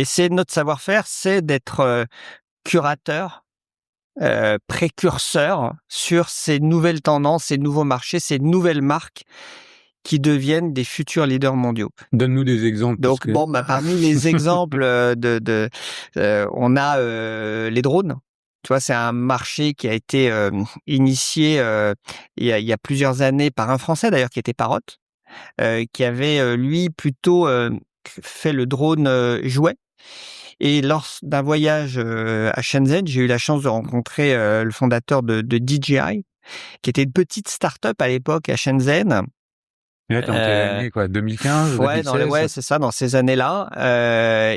Et c'est notre savoir-faire, c'est d'être curateur, précurseur sur ces nouvelles tendances, ces nouveaux marchés, ces nouvelles marques qui deviennent des futurs leaders mondiaux. Donne-nous des exemples. Donc, parmi les exemples on a les drones. Tu vois, c'est un marché qui a été initié il y a plusieurs années par un Français d'ailleurs qui était Parrot, qui avait lui plutôt fait le drone jouet. Et lors d'un voyage à Shenzhen, j'ai eu la chance de rencontrer le fondateur de DJI, qui était une petite start-up à l'époque à Shenzhen. Et là, t'es en quelle année, quoi? 2015, Ouais, 2016? c'est ça, dans ces années-là.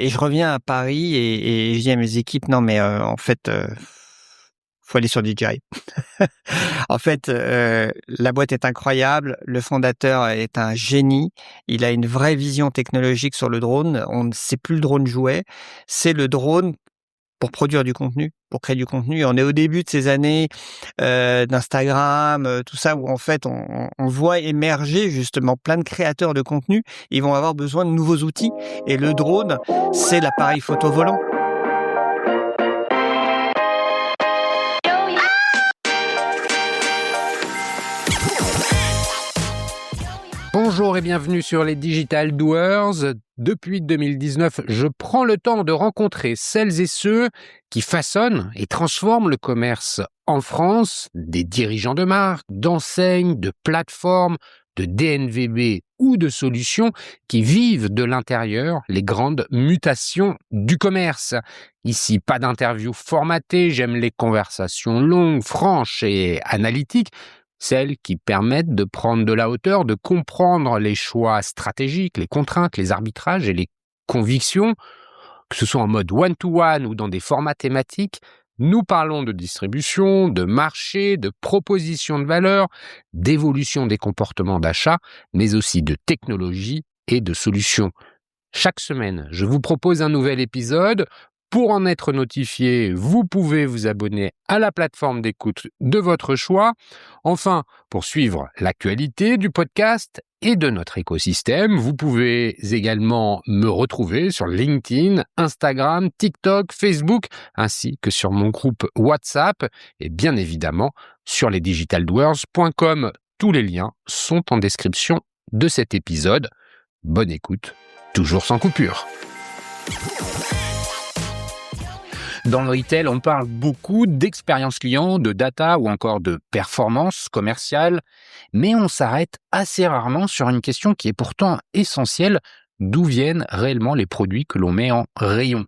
Et je reviens à Paris et je dis à mes équipes, non, mais en fait, faut aller sur DJI. En fait, la boîte est incroyable. Le fondateur est un génie. Il a une vraie vision technologique sur le drone. C'est plus le drone jouet, c'est le drone pour produire du contenu, pour créer du contenu. On est au début de ces années d'Instagram, tout ça, où en fait on voit émerger justement plein de créateurs de contenu. Ils vont avoir besoin de nouveaux outils. Et le drone, c'est l'appareil photo volant. Bonjour et bienvenue sur les Digital Doers. Depuis 2019, je prends le temps de rencontrer celles et ceux qui façonnent et transforment le commerce en France, des dirigeants de marques, d'enseignes, de plateformes, de DNVB ou de solutions qui vivent de l'intérieur les grandes mutations du commerce. Ici, pas d'interview formatée, j'aime les conversations longues, franches et analytiques, celles qui permettent de prendre de la hauteur, de comprendre les choix stratégiques, les contraintes, les arbitrages et les convictions, que ce soit en mode one-to-one ou dans des formats thématiques. Nous parlons de distribution, de marché, de proposition de valeur, d'évolution des comportements d'achat, mais aussi de technologie et de solutions. Chaque semaine, je vous propose un nouvel épisode. Pour en être notifié, vous pouvez vous abonner à la plateforme d'écoute de votre choix. Enfin, pour suivre l'actualité du podcast et de notre écosystème, vous pouvez également me retrouver sur LinkedIn, Instagram, TikTok, Facebook, ainsi que sur mon groupe WhatsApp et bien évidemment sur lesdigitaldoers.com. Tous les liens sont en description de cet épisode. Bonne écoute, toujours sans coupure. Dans le retail, on parle beaucoup d'expérience client, de data ou encore de performance commerciale, mais on s'arrête assez rarement sur une question qui est pourtant essentielle: d'où viennent réellement les produits que l'on met en rayon?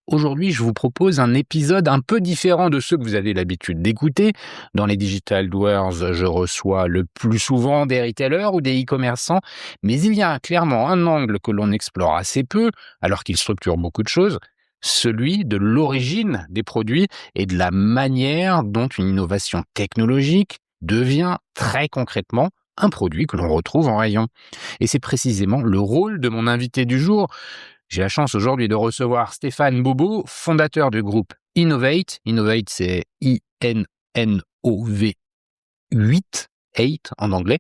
Aujourd'hui, je vous propose un épisode un peu différent de ceux que vous avez l'habitude d'écouter. Dans les Digital Doers, je reçois le plus souvent des retailers ou des e-commerçants, mais il y a clairement un angle que l'on explore assez peu, alors qu'il structure beaucoup de choses, celui de l'origine des produits et de la manière dont une innovation technologique devient très concrètement un produit que l'on retrouve en rayon. Et c'est précisément le rôle de mon invité du jour. J'ai la chance aujourd'hui de recevoir Stéphane Bobo, fondateur du groupe Innovate. Innovate, c'est I-N-N-O-V 8 en anglais.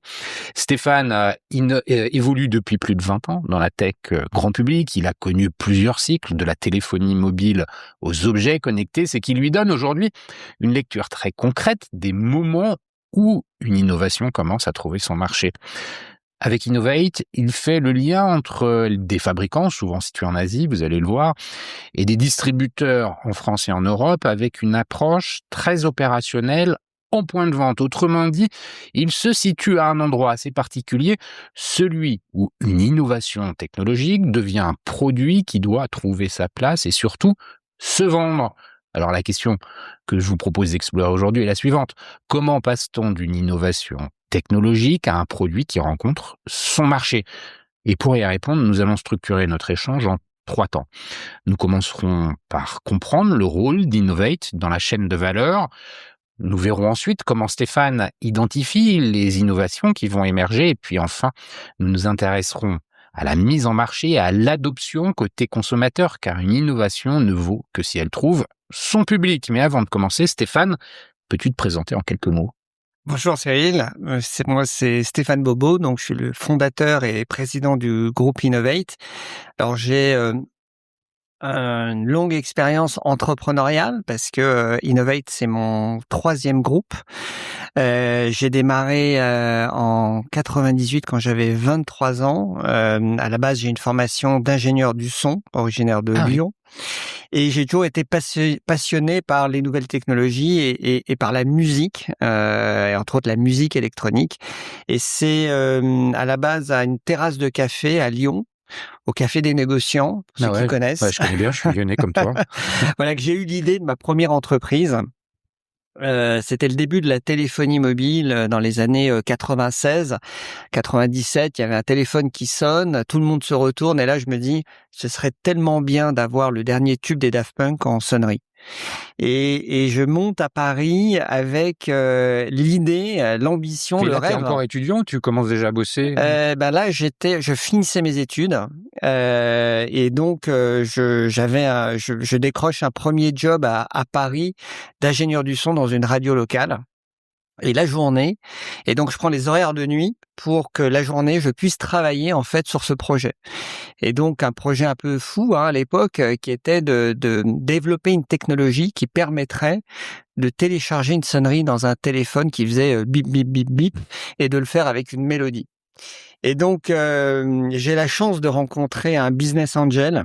Stéphane évolue depuis plus de 20 ans dans la tech grand public. Il a connu plusieurs cycles, de la téléphonie mobile aux objets connectés, ce qui lui donne aujourd'hui une lecture très concrète des moments où une innovation commence à trouver son marché. Avec Innovate, il fait le lien entre des fabricants, souvent situés en Asie, vous allez le voir, et des distributeurs en France et en Europe, avec une approche très opérationnelle en point de vente. Autrement dit, il se situe à un endroit assez particulier, celui où une innovation technologique devient un produit qui doit trouver sa place et surtout se vendre. Alors la question que je vous propose d'explorer aujourd'hui est la suivante: comment passe-t-on d'une innovation technologique à un produit qui rencontre son marché? Et pour y répondre, nous allons structurer notre échange en 3 temps. Nous commencerons par comprendre le rôle d'Innovate dans la chaîne de valeur. Nous verrons ensuite comment Stéphane identifie les innovations qui vont émerger. Et puis enfin, nous nous intéresserons à la mise en marché et à l'adoption côté consommateur, car une innovation ne vaut que si elle trouve son public. Mais avant de commencer, Stéphane, peux-tu te présenter en quelques mots? Bonjour Cyril, c'est Stéphane Bobo, donc je suis le fondateur et président du groupe Innovate. Alors j'ai une longue expérience entrepreneuriale parce que Innovate, c'est mon 3e groupe. J'ai démarré en 98 quand j'avais 23 ans. À la base, j'ai une formation d'ingénieur du son, originaire de Lyon. Et j'ai toujours été passionné par les nouvelles technologies et par la musique, et entre autres la musique électronique. Et c'est à la base à une terrasse de café à Lyon, au Café des Négociants, pour ceux qui connaissent. Ouais, je connais bien, je suis lyonnais comme toi. Voilà que j'ai eu l'idée de ma première entreprise. C'était le début de la téléphonie mobile dans les années 96, 97. Il y avait un téléphone qui sonne, tout le monde se retourne et là je me dis, ce serait tellement bien d'avoir le dernier tube des Daft Punk en sonnerie. Et je monte à Paris avec l'idée, l'ambition, le rêve. T'es encore étudiant, tu commences déjà à bosser? Là, je finissais mes études et donc je décroche un premier job à Paris d'ingénieur du son dans une radio locale. Et la journée, et donc je prends les horaires de nuit pour que la journée je puisse travailler en fait sur ce projet. Et donc un projet un peu fou à l'époque qui était de développer une technologie qui permettrait de télécharger une sonnerie dans un téléphone qui faisait bip bip bip bip et de le faire avec une mélodie. Et donc j'ai la chance de rencontrer un business angel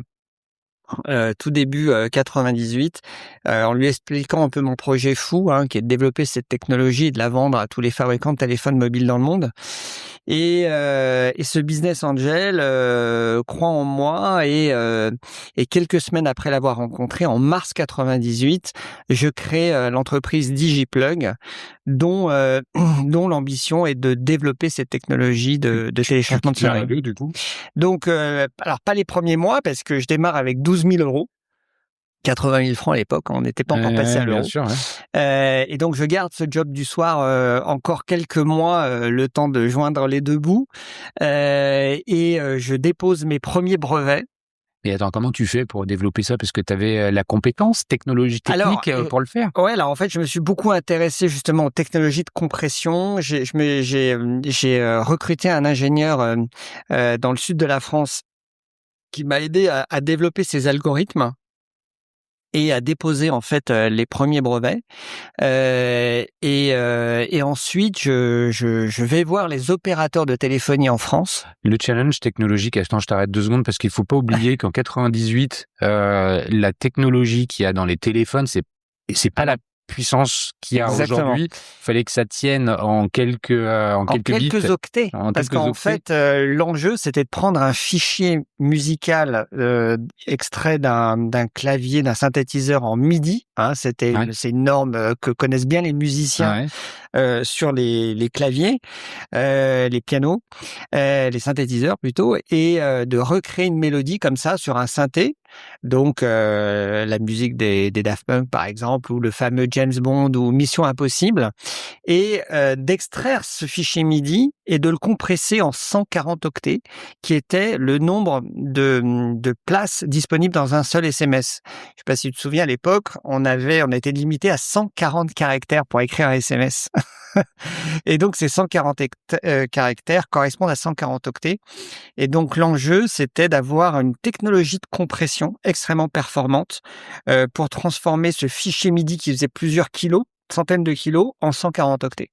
tout début 98, en lui expliquant un peu mon projet fou, qui est de développer cette technologie et de la vendre à tous les fabricants de téléphones mobiles dans le monde. Et ce business angel croit en moi et quelques semaines après l'avoir rencontré, en mars 98, je crée l'entreprise DigiPlug, dont l'ambition est de développer cette technologie de téléchargement de sonnerie. Du coup. Donc, alors pas les premiers mois parce que je démarre avec 12 000 €. 80 000 francs à l'époque, on n'était pas encore passé à l'euro. Bien sûr, ouais. Et donc je garde ce job du soir encore quelques mois, le temps de joindre les deux bouts. Je dépose mes premiers brevets. Et attends, comment tu fais pour développer ça? Parce que tu avais la compétence technologique technique pour le faire. Ouais, alors en fait, je me suis beaucoup intéressé justement aux technologies de compression. J'ai recruté un ingénieur dans le sud de la France qui m'a aidé à développer ces algorithmes et à déposer en fait les premiers brevets. Et ensuite, je vais voir les opérateurs de téléphonie en France. Le challenge technologique, attends, je t'arrête 2 secondes parce qu'il faut pas oublier qu'en 98, la technologie qu'il y a dans les téléphones, c'est pas la puissance qu'il y a aujourd'hui. Il fallait que ça tienne en quelques bits, octets. Parce qu'en fait, l'enjeu, c'était de prendre un fichier musical extrait d'un clavier, d'un synthétiseur en MIDI. C'est une norme que connaissent bien les musiciens sur les claviers, les pianos, les synthétiseurs plutôt, et de recréer une mélodie comme ça sur un synthé. Donc la musique des Daft Punk par exemple, ou le fameux James Bond ou Mission Impossible, et d'extraire ce fichier MIDI et de le compresser en 140 octets, qui était le nombre de places disponibles dans un seul SMS. Je sais pas si tu te souviens, à l'époque, on était limité à 140 caractères pour écrire un SMS. Et donc ces 140 caractères correspondent à 140 octets. Et donc l'enjeu, c'était d'avoir une technologie de compression extrêmement performante pour transformer ce fichier MIDI qui faisait plusieurs kilos, centaines de kilos, en 140 octets.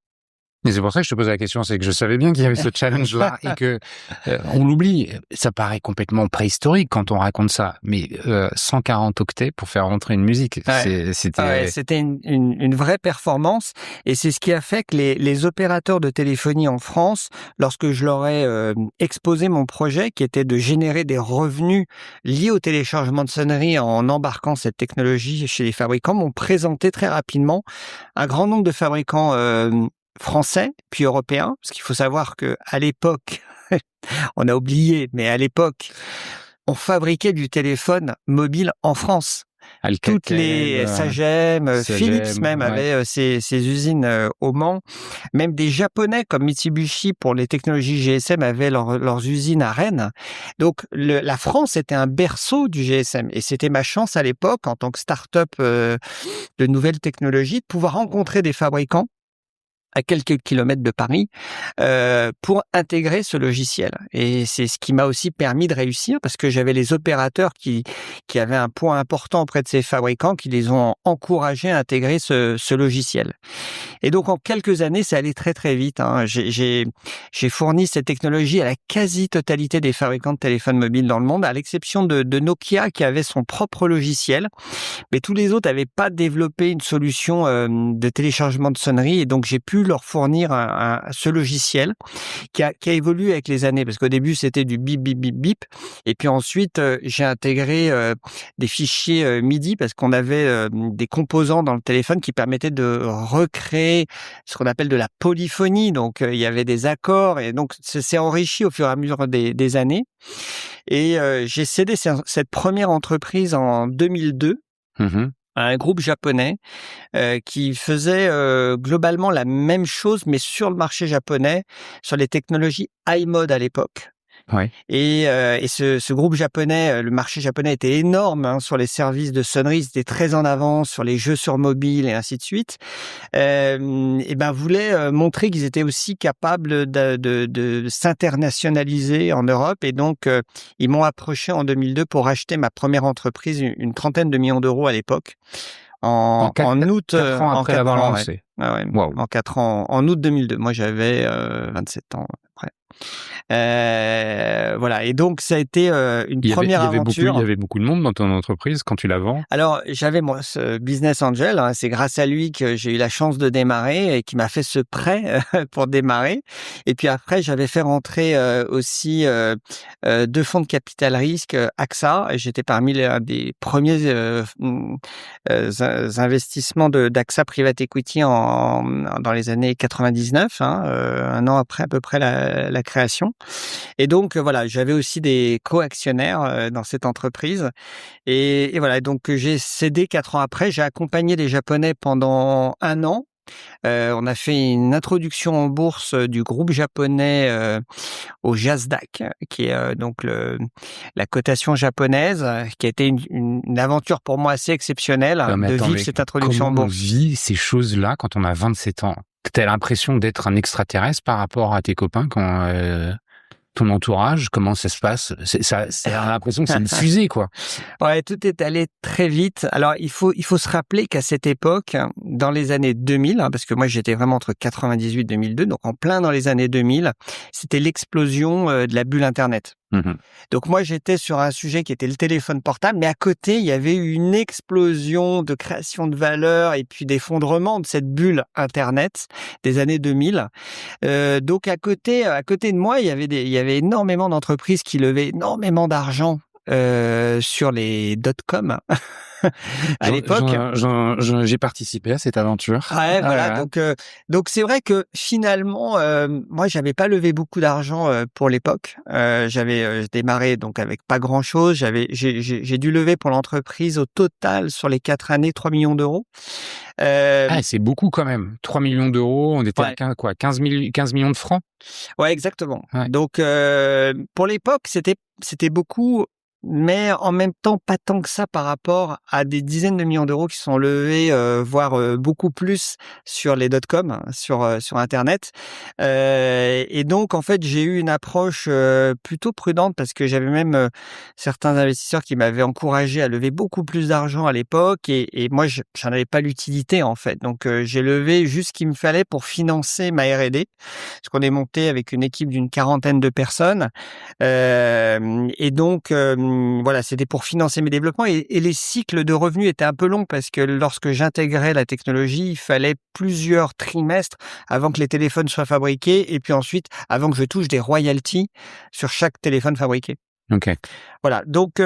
Mais c'est pour ça que je te pose la question, c'est que je savais bien qu'il y avait ce challenge-là et que on l'oublie. Ça paraît complètement préhistorique quand on raconte ça, mais 140 octets pour faire rentrer une musique, c'était une vraie performance, et c'est ce qui a fait que les opérateurs de téléphonie en France, lorsque je leur ai exposé mon projet, qui était de générer des revenus liés au téléchargement de sonnerie en embarquant cette technologie chez les fabricants, m'ont présenté très rapidement un grand nombre de fabricants français, puis européens, parce qu'il faut savoir que à l'époque, on a oublié, mais à l'époque, on fabriquait du téléphone mobile en France. Alcatel, toutes les Sagem, Philips même avait ses usines au Mans. Même des Japonais comme Mitsubishi pour les technologies GSM avaient leurs usines à Rennes. Donc la France était un berceau du GSM, et c'était ma chance à l'époque en tant que start-up de nouvelles technologies de pouvoir rencontrer des fabricants à quelques kilomètres de Paris, pour intégrer ce logiciel. Et c'est ce qui m'a aussi permis de réussir, parce que j'avais les opérateurs qui avaient un point important auprès de ces fabricants, qui les ont encouragés à intégrer ce logiciel. Et donc, en quelques années, ça allait très, très vite, hein. J'ai fourni cette technologie à la quasi-totalité des fabricants de téléphones mobiles dans le monde, à l'exception de Nokia, qui avait son propre logiciel. Mais tous les autres n'avaient pas développé une solution de téléchargement de sonnerie, et donc j'ai pu leur fournir ce logiciel qui a évolué avec les années, parce qu'au début c'était du bip bip bip bip, et puis ensuite j'ai intégré des fichiers MIDI, parce qu'on avait des composants dans le téléphone qui permettaient de recréer ce qu'on appelle de la polyphonie. Donc il y avait des accords, et donc c'est enrichi au fur et à mesure des années. Et j'ai cédé cette première entreprise en 2002 à un groupe japonais qui faisait globalement la même chose, mais sur le marché japonais, sur les technologies iMode à l'époque. Ouais. Et ce groupe japonais, le marché japonais était énorme, hein, sur les services de sonnerie, ils étaient très en avance sur les jeux sur mobile et ainsi de suite. Et ben voulait montrer qu'ils étaient aussi capables de s'internationaliser en Europe, et donc ils m'ont approché en 2002 pour acheter ma première entreprise, une trentaine de millions d'euros à l'époque. En août, 4 ans après l'avoir ans, lancé. ouais. Ah ouais, Wow. en 4 ans, en août 2002. Moi, j'avais 27 ans après. Voilà. Et donc, ça a été une première aventure. Il y avait beaucoup de monde dans ton entreprise quand tu la vends. Alors, j'avais moi ce business angel, hein, c'est grâce à lui que j'ai eu la chance de démarrer et qui m'a fait ce prêt pour démarrer. Et puis après, j'avais fait rentrer aussi 2 fonds de capital risque, AXA, et j'étais parmi les des premiers investissements d'AXA Private Equity dans les années 99, hein, un an après à peu près la création. Et donc voilà, j'avais aussi des co-actionnaires dans cette entreprise. Et voilà, donc j'ai cédé 4 ans après. J'ai accompagné les Japonais pendant 1 an. On a fait une introduction en bourse du groupe japonais au Nasdaq, qui est donc la cotation japonaise, qui a été une aventure pour moi assez exceptionnelle, de vivre cette introduction en bourse. Comment on vit ces choses-là quand on a 27 ans? T'as l'impression d'être un extraterrestre par rapport à tes copains quand ton entourage, comment ça se passe? C'est l'impression que c'est une fusée, quoi. Ouais, tout est allé très vite. Alors, il faut se rappeler qu'à cette époque, dans les années 2000, hein, parce que moi, j'étais vraiment entre 98 et 2002, donc en plein dans les années 2000, c'était l'explosion de la bulle Internet. Donc moi, j'étais sur un sujet qui était le téléphone portable, mais à côté, il y avait eu une explosion de création de valeur et puis d'effondrement de cette bulle Internet des années 2000. Donc à côté de moi, il y avait énormément d'entreprises qui levaient énormément d'argent sur les dot-com à l'époque. J'ai participé à cette aventure. Ouais, voilà. Donc c'est vrai que finalement, moi, j'avais pas levé beaucoup d'argent pour l'époque. J'avais démarré donc avec pas grand chose. J'ai dû lever pour l'entreprise au total sur les 4 années 3 millions d'euros. C'est beaucoup quand même. 3 millions d'euros, on était à quoi, 15 millions de francs? Ouais, exactement. Ouais. Donc pour l'époque, c'était beaucoup. Mais en même temps, pas tant que ça par rapport à des dizaines de millions d'euros qui sont levés, voire beaucoup plus sur les dot-com, sur Internet. Et donc, en fait, j'ai eu une approche plutôt prudente, parce que j'avais même certains investisseurs qui m'avaient encouragé à lever beaucoup plus d'argent à l'époque, et moi, j'en avais pas l'utilité, en fait. Donc, j'ai levé juste ce qu'il me fallait pour financer ma R&D, parce qu'on est monté avec une équipe d'une 40aine de personnes. Et donc, voilà, c'était pour financer mes développements, et les cycles de revenus étaient un peu longs, parce que lorsque j'intégrais la technologie, il fallait plusieurs trimestres avant que les téléphones soient fabriqués, et puis ensuite avant que je touche des royalties sur chaque téléphone fabriqué. Ok. Voilà, donc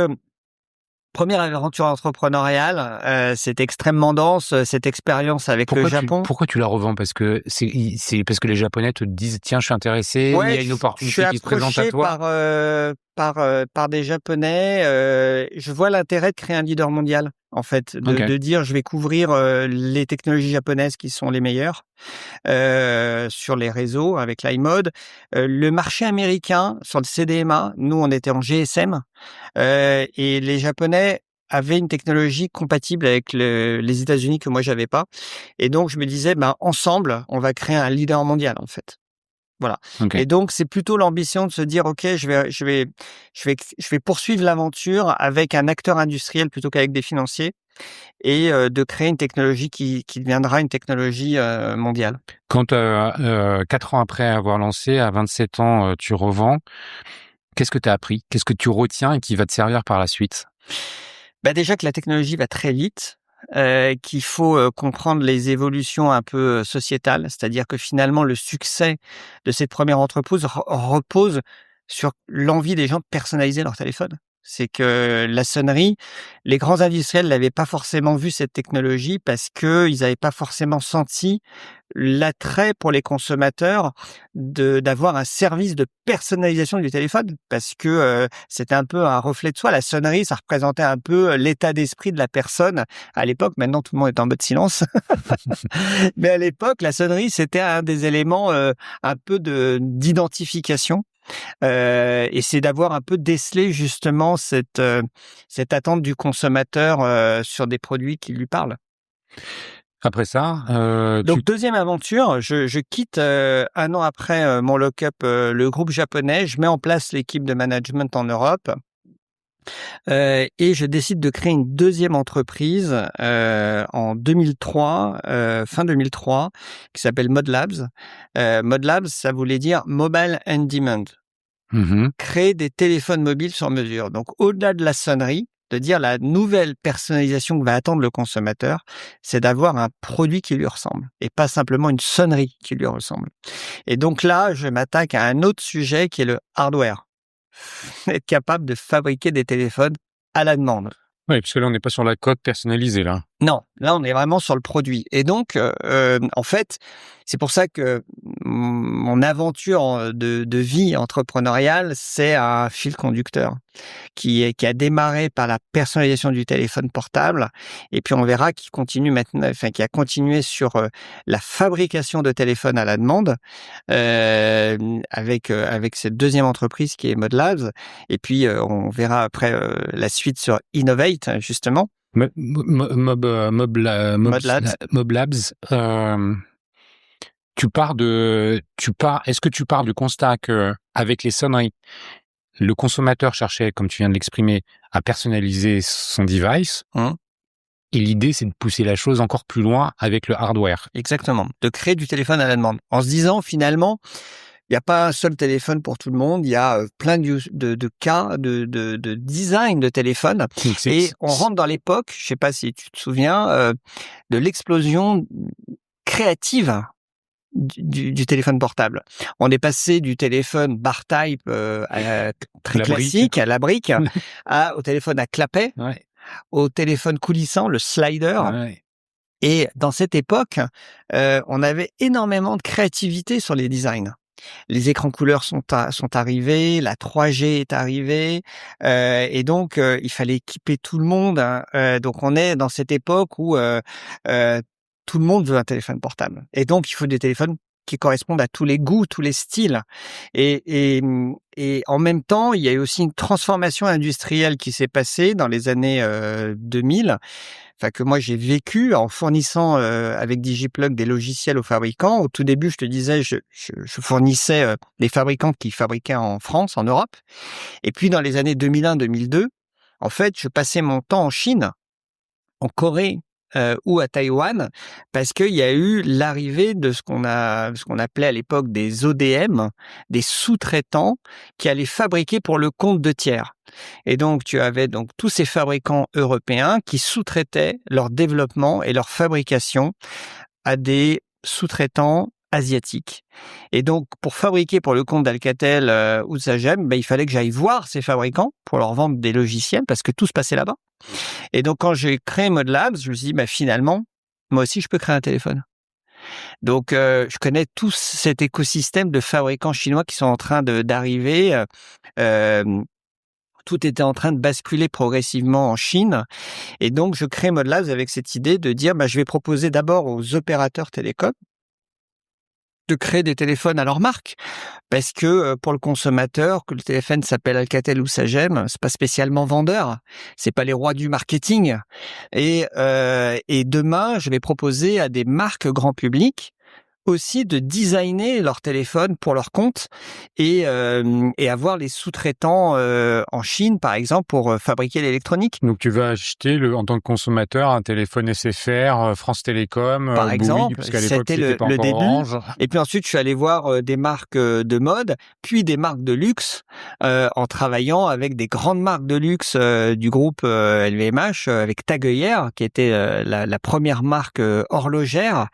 première aventure entrepreneuriale, c'était extrêmement dense, cette expérience avec le Japon. Pourquoi tu la revends? Parce que c'est parce que les Japonais te disent tiens, je suis intéressé, Ouais, il y a une opportunité qui se présente à je suis toi. approché par des Japonais. Je vois l'intérêt de créer un leader mondial, en fait, de dire je vais couvrir les technologies japonaises qui sont les meilleures sur les réseaux avec l'iMode. Le marché américain sur le CDMA, nous on était en GSM, et les Japonais avait une technologie compatible avec les États-Unis que moi j'avais pas. Et donc je me disais, ensemble, on va créer un leader mondial en fait. Voilà. OK. Et donc c'est plutôt l'ambition de se dire, ok, je vais poursuivre l'aventure avec un acteur industriel plutôt qu'avec des financiers et de créer une technologie qui deviendra une technologie mondiale. Quand 4 ans après avoir lancé, à 27 ans, tu revends, qu'est-ce que tu as appris? Qu'est-ce que tu retiens et qui va te servir par la suite? Déjà que la technologie va très vite, qu'il faut, comprendre les évolutions un peu, sociétales. C'est-à-dire que finalement le succès de cette première entreprise repose sur l'envie des gens de personnaliser leur téléphone. C'est que la sonnerie, les grands industriels n'avaient pas forcément vu cette technologie parce qu'ils n'avaient pas forcément senti l'attrait pour les consommateurs d'avoir un service de personnalisation du téléphone parce que c'était un peu un reflet de soi. La sonnerie, ça représentait un peu l'état d'esprit de la personne à l'époque. Maintenant, tout le monde est en mode silence. Mais à l'époque, la sonnerie, c'était un des éléments un peu d'identification. Et c'est d'avoir un peu décelé justement cette attente du consommateur sur des produits qui lui parlent. Après ça, Donc deuxième aventure, je quitte 1 an après mon lock-up le groupe japonais. Je mets en place l'équipe de management en Europe et je décide de créer une deuxième entreprise en 2003, fin 2003, qui s'appelle ModLabs. ModLabs, ça voulait dire Mobile on Demand. Créer des téléphones mobiles sur mesure. Donc, au-delà de la sonnerie, de dire la nouvelle personnalisation que va attendre le consommateur, c'est d'avoir un produit qui lui ressemble et pas simplement une sonnerie qui lui ressemble. Et donc là, je m'attaque à un autre sujet qui est le hardware. Être capable de fabriquer des téléphones à la demande. Oui, parce que là, on n'est pas sur la coque personnalisée, là. Non, là, on est vraiment sur le produit. Et donc, en fait, c'est pour ça que mon aventure de vie entrepreneuriale, c'est un fil conducteur qui a démarré par la personnalisation du téléphone portable. Et puis, on verra qu'il continue maintenant, enfin, qui a continué sur la fabrication de téléphones à la demande, avec cette deuxième entreprise qui est ModLabs. Et puis, on verra après la suite sur Innovate, justement. ModLabs. MobLabs, est-ce que tu pars du constat que, avec les sonneries, le consommateur cherchait, comme tu viens de l'exprimer, à personnaliser son device, et l'idée, c'est de pousser la chose encore plus loin avec le hardware. Exactement. De créer du téléphone à la demande. En se disant, finalement, il n'y a pas un seul téléphone pour tout le monde. Il y a plein de cas de design de téléphone. Et on rentre dans l'époque, je sais pas si tu te souviens, de l'explosion créative du téléphone portable. On est passé du téléphone bar type très classique, à la brique, au téléphone à clapet, au téléphone coulissant, le slider. Ouais. Et dans cette époque, on avait énormément de créativité sur les designs. Les écrans couleurs sont arrivés, la 3G est arrivée, et donc il fallait équiper tout le monde. Donc on est dans cette époque où tout le monde veut un téléphone portable. Et donc il faut des téléphones qui correspondent à tous les goûts, tous les styles. Et en même temps, il y a eu aussi une transformation industrielle qui s'est passée dans les années 2000. Enfin, que moi j'ai vécu en fournissant avec Digiplug des logiciels aux fabricants. Au tout début, je te disais, je fournissais les fabricants qui fabriquaient en France, en Europe. Et puis dans les années 2001-2002, en fait, je passais mon temps en Chine, en Corée ou à Taïwan, parce qu'il y a eu l'arrivée de ce qu'on appelait à l'époque des ODM, des sous-traitants qui allaient fabriquer pour le compte de tiers. Et donc, tu avais donc tous ces fabricants européens qui sous-traitaient leur développement et leur fabrication à des sous-traitants asiatiques. Et donc, pour fabriquer pour le compte d'Alcatel ou de Sagem, il fallait que j'aille voir ces fabricants pour leur vendre des logiciels parce que tout se passait là-bas. Et donc, quand j'ai créé ModLabs, je me suis dit, finalement, moi aussi, je peux créer un téléphone. Donc, je connais tout cet écosystème de fabricants chinois qui sont en train d'arriver. Tout était en train de basculer progressivement en Chine. Et donc, je crée ModLabs avec cette idée de dire, je vais proposer d'abord aux opérateurs télécoms de créer des téléphones à leur marque. Parce que pour le consommateur, que le téléphone s'appelle Alcatel ou Sagem, c'est pas spécialement vendeur. C'est pas les rois du marketing. Et demain, je vais proposer à des marques grand public aussi de designer leur téléphone pour leur compte et avoir les sous-traitants en Chine, par exemple, pour fabriquer l'électronique. Donc tu vas acheter en tant que consommateur un téléphone SFR, France Télécom, Par Bouygues, exemple, parce qu'à l'époque c'était c'était pas le encore début. Orange. Et puis ensuite, je suis allé voir des marques de mode, puis des marques de luxe, en travaillant avec des grandes marques de luxe du groupe LVMH, avec Tag Heuer, qui était la première marque horlogère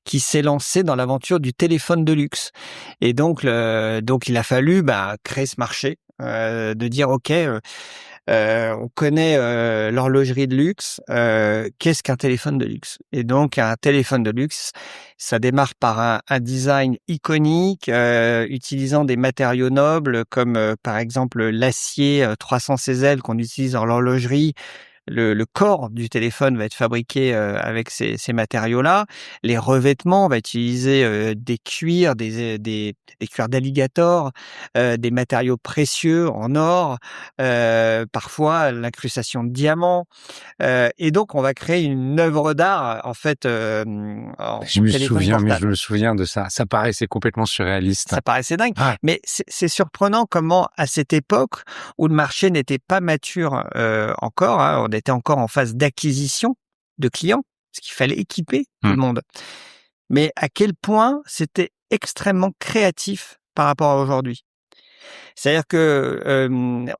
qui s'est lancée dans l'aventure du téléphone de luxe. Et donc il a fallu créer ce marché, de dire ok, on connaît l'horlogerie de luxe, qu'est-ce qu'un téléphone de luxe? Et donc un téléphone de luxe, ça démarre par un design iconique, utilisant des matériaux nobles comme par exemple l'acier 300 CZ qu'on utilise dans l'horlogerie. Le corps du téléphone va être fabriqué avec ces matériaux-là. Les revêtements, on va utiliser des cuirs, des cuirs d'alligator, des matériaux précieux en or, parfois l'incrustation de diamants. Et donc, on va créer une œuvre d'art, en fait, en Je me téléphone souviens, mais portable. je me souviens de ça. Ça paraissait complètement surréaliste. Ça paraissait dingue. Ouais. Mais c'est surprenant comment, à cette époque où le marché n'était pas mature encore, hein, on était encore en phase d'acquisition de clients, parce qu'il fallait équiper tout le monde. Mais à quel point c'était extrêmement créatif par rapport à aujourd'hui. C'est-à-dire que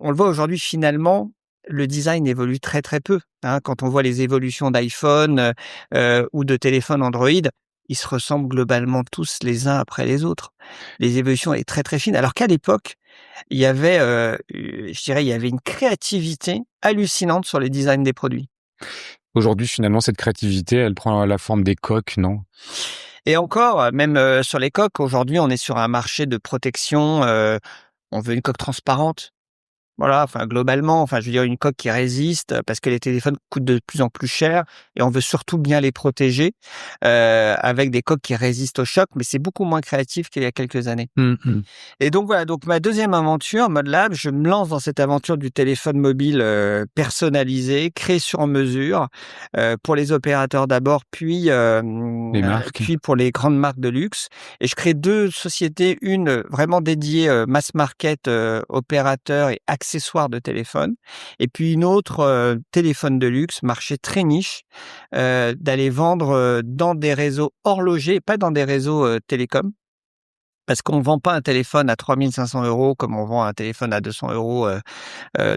on le voit aujourd'hui, finalement, le design évolue très très peu. Hein. Quand on voit les évolutions d'iPhone ou de téléphones Android, ils se ressemblent globalement tous les uns après les autres. Les évolutions est très très fine. Alors qu'à l'époque, il y avait, je dirais, il y avait une créativité hallucinante sur les designs des produits. Aujourd'hui, finalement, cette créativité, elle prend la forme des coques, non? Et encore, même sur les coques, aujourd'hui, on est sur un marché de protection. On veut une coque transparente. Voilà, enfin globalement, enfin je veux dire une coque qui résiste parce que les téléphones coûtent de plus en plus cher et on veut surtout bien les protéger avec des coques qui résistent au choc, mais c'est beaucoup moins créatif qu'il y a quelques années. Et donc voilà, donc ma deuxième aventure, ModLab, je me lance dans cette aventure du téléphone mobile personnalisé, créé sur mesure pour les opérateurs d'abord, puis Les marques. puis pour les grandes marques de luxe. Et je crée deux sociétés, une vraiment dédiée mass market, opérateurs et accessoires de téléphone, et puis une autre téléphone de luxe, marché très niche, d'aller vendre dans des réseaux horlogers, pas dans des réseaux télécoms. Parce qu'on vend pas un téléphone à 3 500 € comme on vend un téléphone à 200 €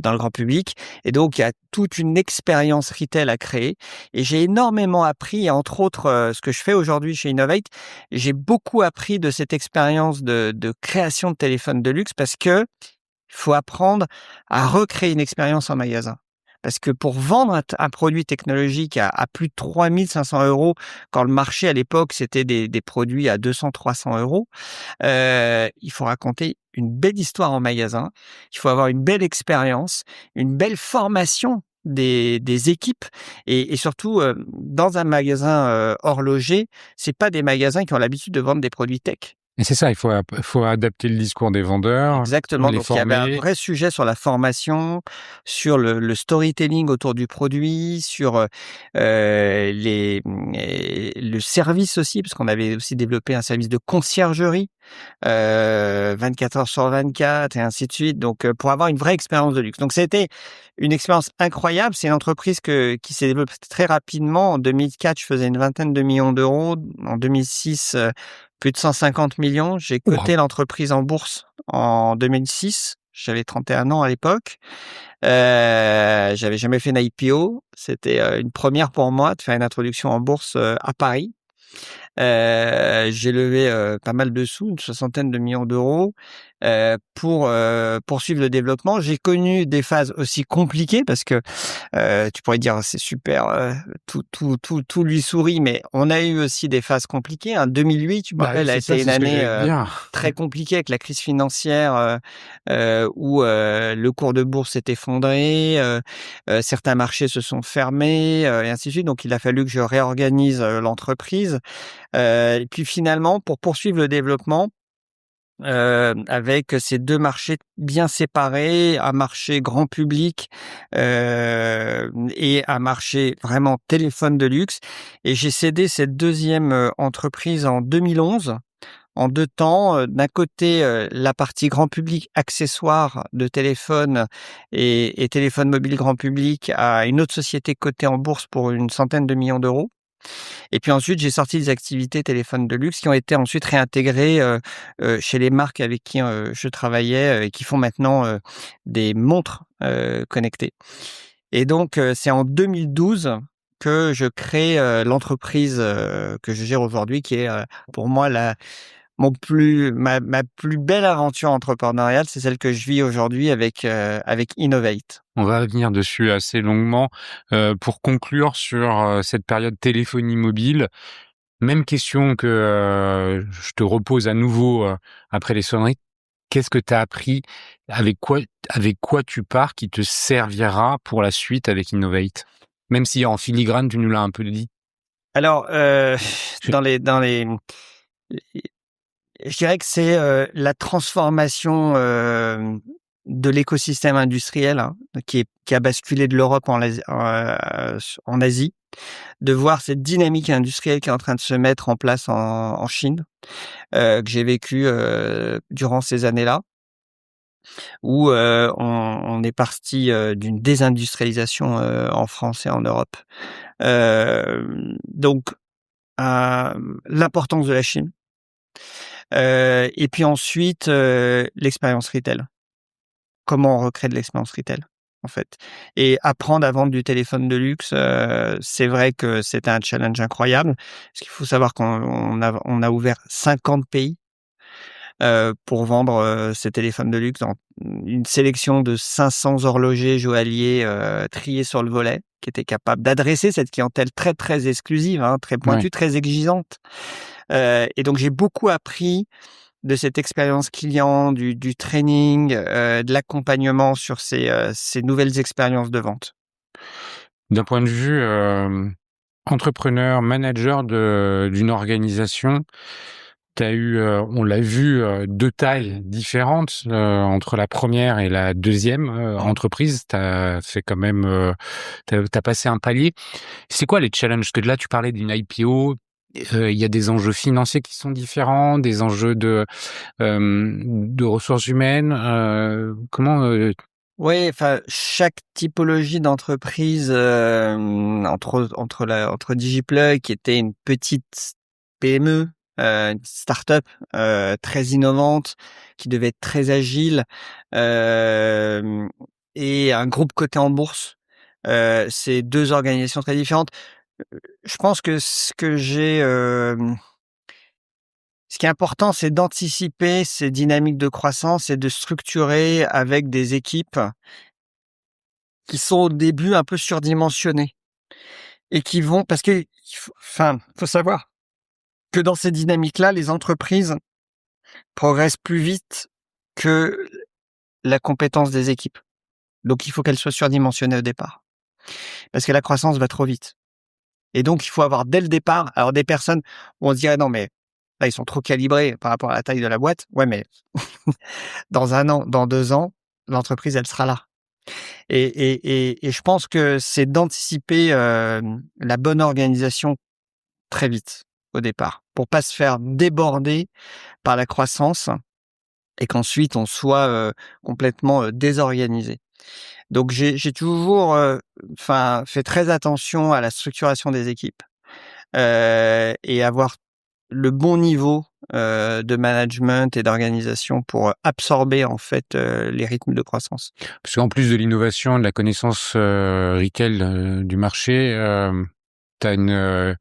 dans le grand public. Et donc, il y a toute une expérience retail à créer. Et j'ai énormément appris, et entre autres, ce que je fais aujourd'hui chez Innovate, j'ai beaucoup appris de cette expérience de création de téléphones de luxe parce que il faut apprendre à recréer une expérience en magasin. Parce que pour vendre un produit technologique à plus de 3 500 €, quand le marché à l'époque, c'était des produits à 200-300 €, il faut raconter une belle histoire en magasin, il faut avoir une belle expérience, une belle formation des équipes et surtout, dans un magasin horloger, c'est pas des magasins qui ont l'habitude de vendre des produits tech. Et c'est ça, il faut adapter le discours des vendeurs, Exactement, les donc il y avait un former. vrai sujet sur la formation, sur le storytelling autour du produit, sur le service aussi, parce qu'on avait aussi développé un service de conciergerie 24 heures sur 24 et ainsi de suite, donc pour avoir une vraie expérience de luxe. Donc c'était une expérience incroyable, c'est une entreprise qui s'est développée très rapidement. En 2004, je faisais une vingtaine de millions d'euros. En 2006, plus de 150 millions. J'ai coté l'entreprise en bourse en 2006. J'avais 31 ans à l'époque. J'avais jamais fait une IPO. C'était une première pour moi de faire une introduction en bourse à Paris. J'ai levé pas mal de sous, une 60aine de millions d'euros. pour poursuivre le développement. J'ai connu des phases aussi compliquées parce que tu pourrais dire c'est super, tout lui sourit, mais on a eu aussi des phases compliquées. 2008, je me rappelle, a été une année très compliquée avec la crise financière où le cours de bourse s'est effondré, certains marchés se sont fermés et ainsi de suite. Donc il a fallu que je réorganise l'entreprise. Et puis finalement, pour poursuivre le développement, avec ces deux marchés bien séparés, un marché grand public et un marché vraiment téléphone de luxe. Et j'ai cédé cette deuxième entreprise en 2011. En 2 temps, d'un côté, la partie grand public, accessoires de téléphone et téléphone mobile grand public à une autre société cotée en bourse pour une centaine de millions d'euros. Et puis ensuite, j'ai sorti des activités téléphone de luxe qui ont été ensuite réintégrées chez les marques avec qui je travaillais et qui font maintenant des montres connectées. Et donc, c'est en 2012 que je crée l'entreprise que je gère aujourd'hui, qui est pour moi ma plus belle aventure entrepreneuriale, c'est celle que je vis aujourd'hui avec Innovate. On va revenir dessus assez longuement. Pour conclure sur cette période téléphonie mobile, même question que je te repose à nouveau après les sonneries. Qu'est-ce que tu as appris? Avec quoi tu pars qui te servira pour la suite avec Innovate? Même si en filigrane, tu nous l'as un peu dit. Alors, dans les je dirais que c'est la transformation de l'écosystème industriel, hein, qui a basculé de l'Europe en Asie, de voir cette dynamique industrielle qui est en train de se mettre en place en Chine, que j'ai vécu durant ces années-là, où on est parti d'une désindustrialisation en France et en Europe. Donc, l'importance de la Chine. Et puis ensuite, l'expérience retail. Comment on recrée de l'expérience retail, en fait. Et apprendre à vendre du téléphone de luxe, c'est vrai que c'était un challenge incroyable. Parce qu'il faut savoir qu'on a ouvert 50 pays pour vendre ces téléphones de luxe dans une sélection de 500 horlogers joailliers triés sur le volet, qui étaient capables d'adresser cette clientèle très, très exclusive, hein, très pointue, très exigeante. Et donc j'ai beaucoup appris de cette expérience client, du training, de l'accompagnement sur ces nouvelles expériences de vente. D'un point de vue entrepreneur, manager d'une organisation, tu as eu, on l'a vu, 2 tailles différentes entre la première et la deuxième entreprise. Tu as fait quand même, tu as passé un palier. C'est quoi les challenges? Parce que là, tu parlais d'une IPO. Il y a des enjeux financiers qui sont différents, des enjeux de ressources humaines. Comment Oui, enfin, chaque typologie d'entreprise, entre Digiplug, qui était une petite PME, une start-up, très innovante, qui devait être très agile, et un groupe coté en bourse. C'est 2 organisations très différentes. Je pense que ce qui est important, c'est d'anticiper ces dynamiques de croissance et de structurer avec des équipes qui sont au début un peu surdimensionnées et qui vont, parce que, faut savoir que dans ces dynamiques-là, les entreprises progressent plus vite que la compétence des équipes. Donc, il faut qu'elles soient surdimensionnées au départ, parce que la croissance va trop vite. Et donc, il faut avoir dès le départ, alors des personnes où on se dirait non mais là ils sont trop calibrés par rapport à la taille de la boîte. Ouais, mais dans 1 an, dans 2 ans, l'entreprise elle sera là. Et je pense que c'est d'anticiper la bonne organisation très vite au départ, pour pas se faire déborder par la croissance et qu'ensuite on soit complètement désorganisé. Donc j'ai toujours fait très attention à la structuration des équipes et avoir le bon niveau de management et d'organisation pour absorber en fait les rythmes de croissance. Parce qu'en plus de l'innovation, de la connaissance retail du marché, tu as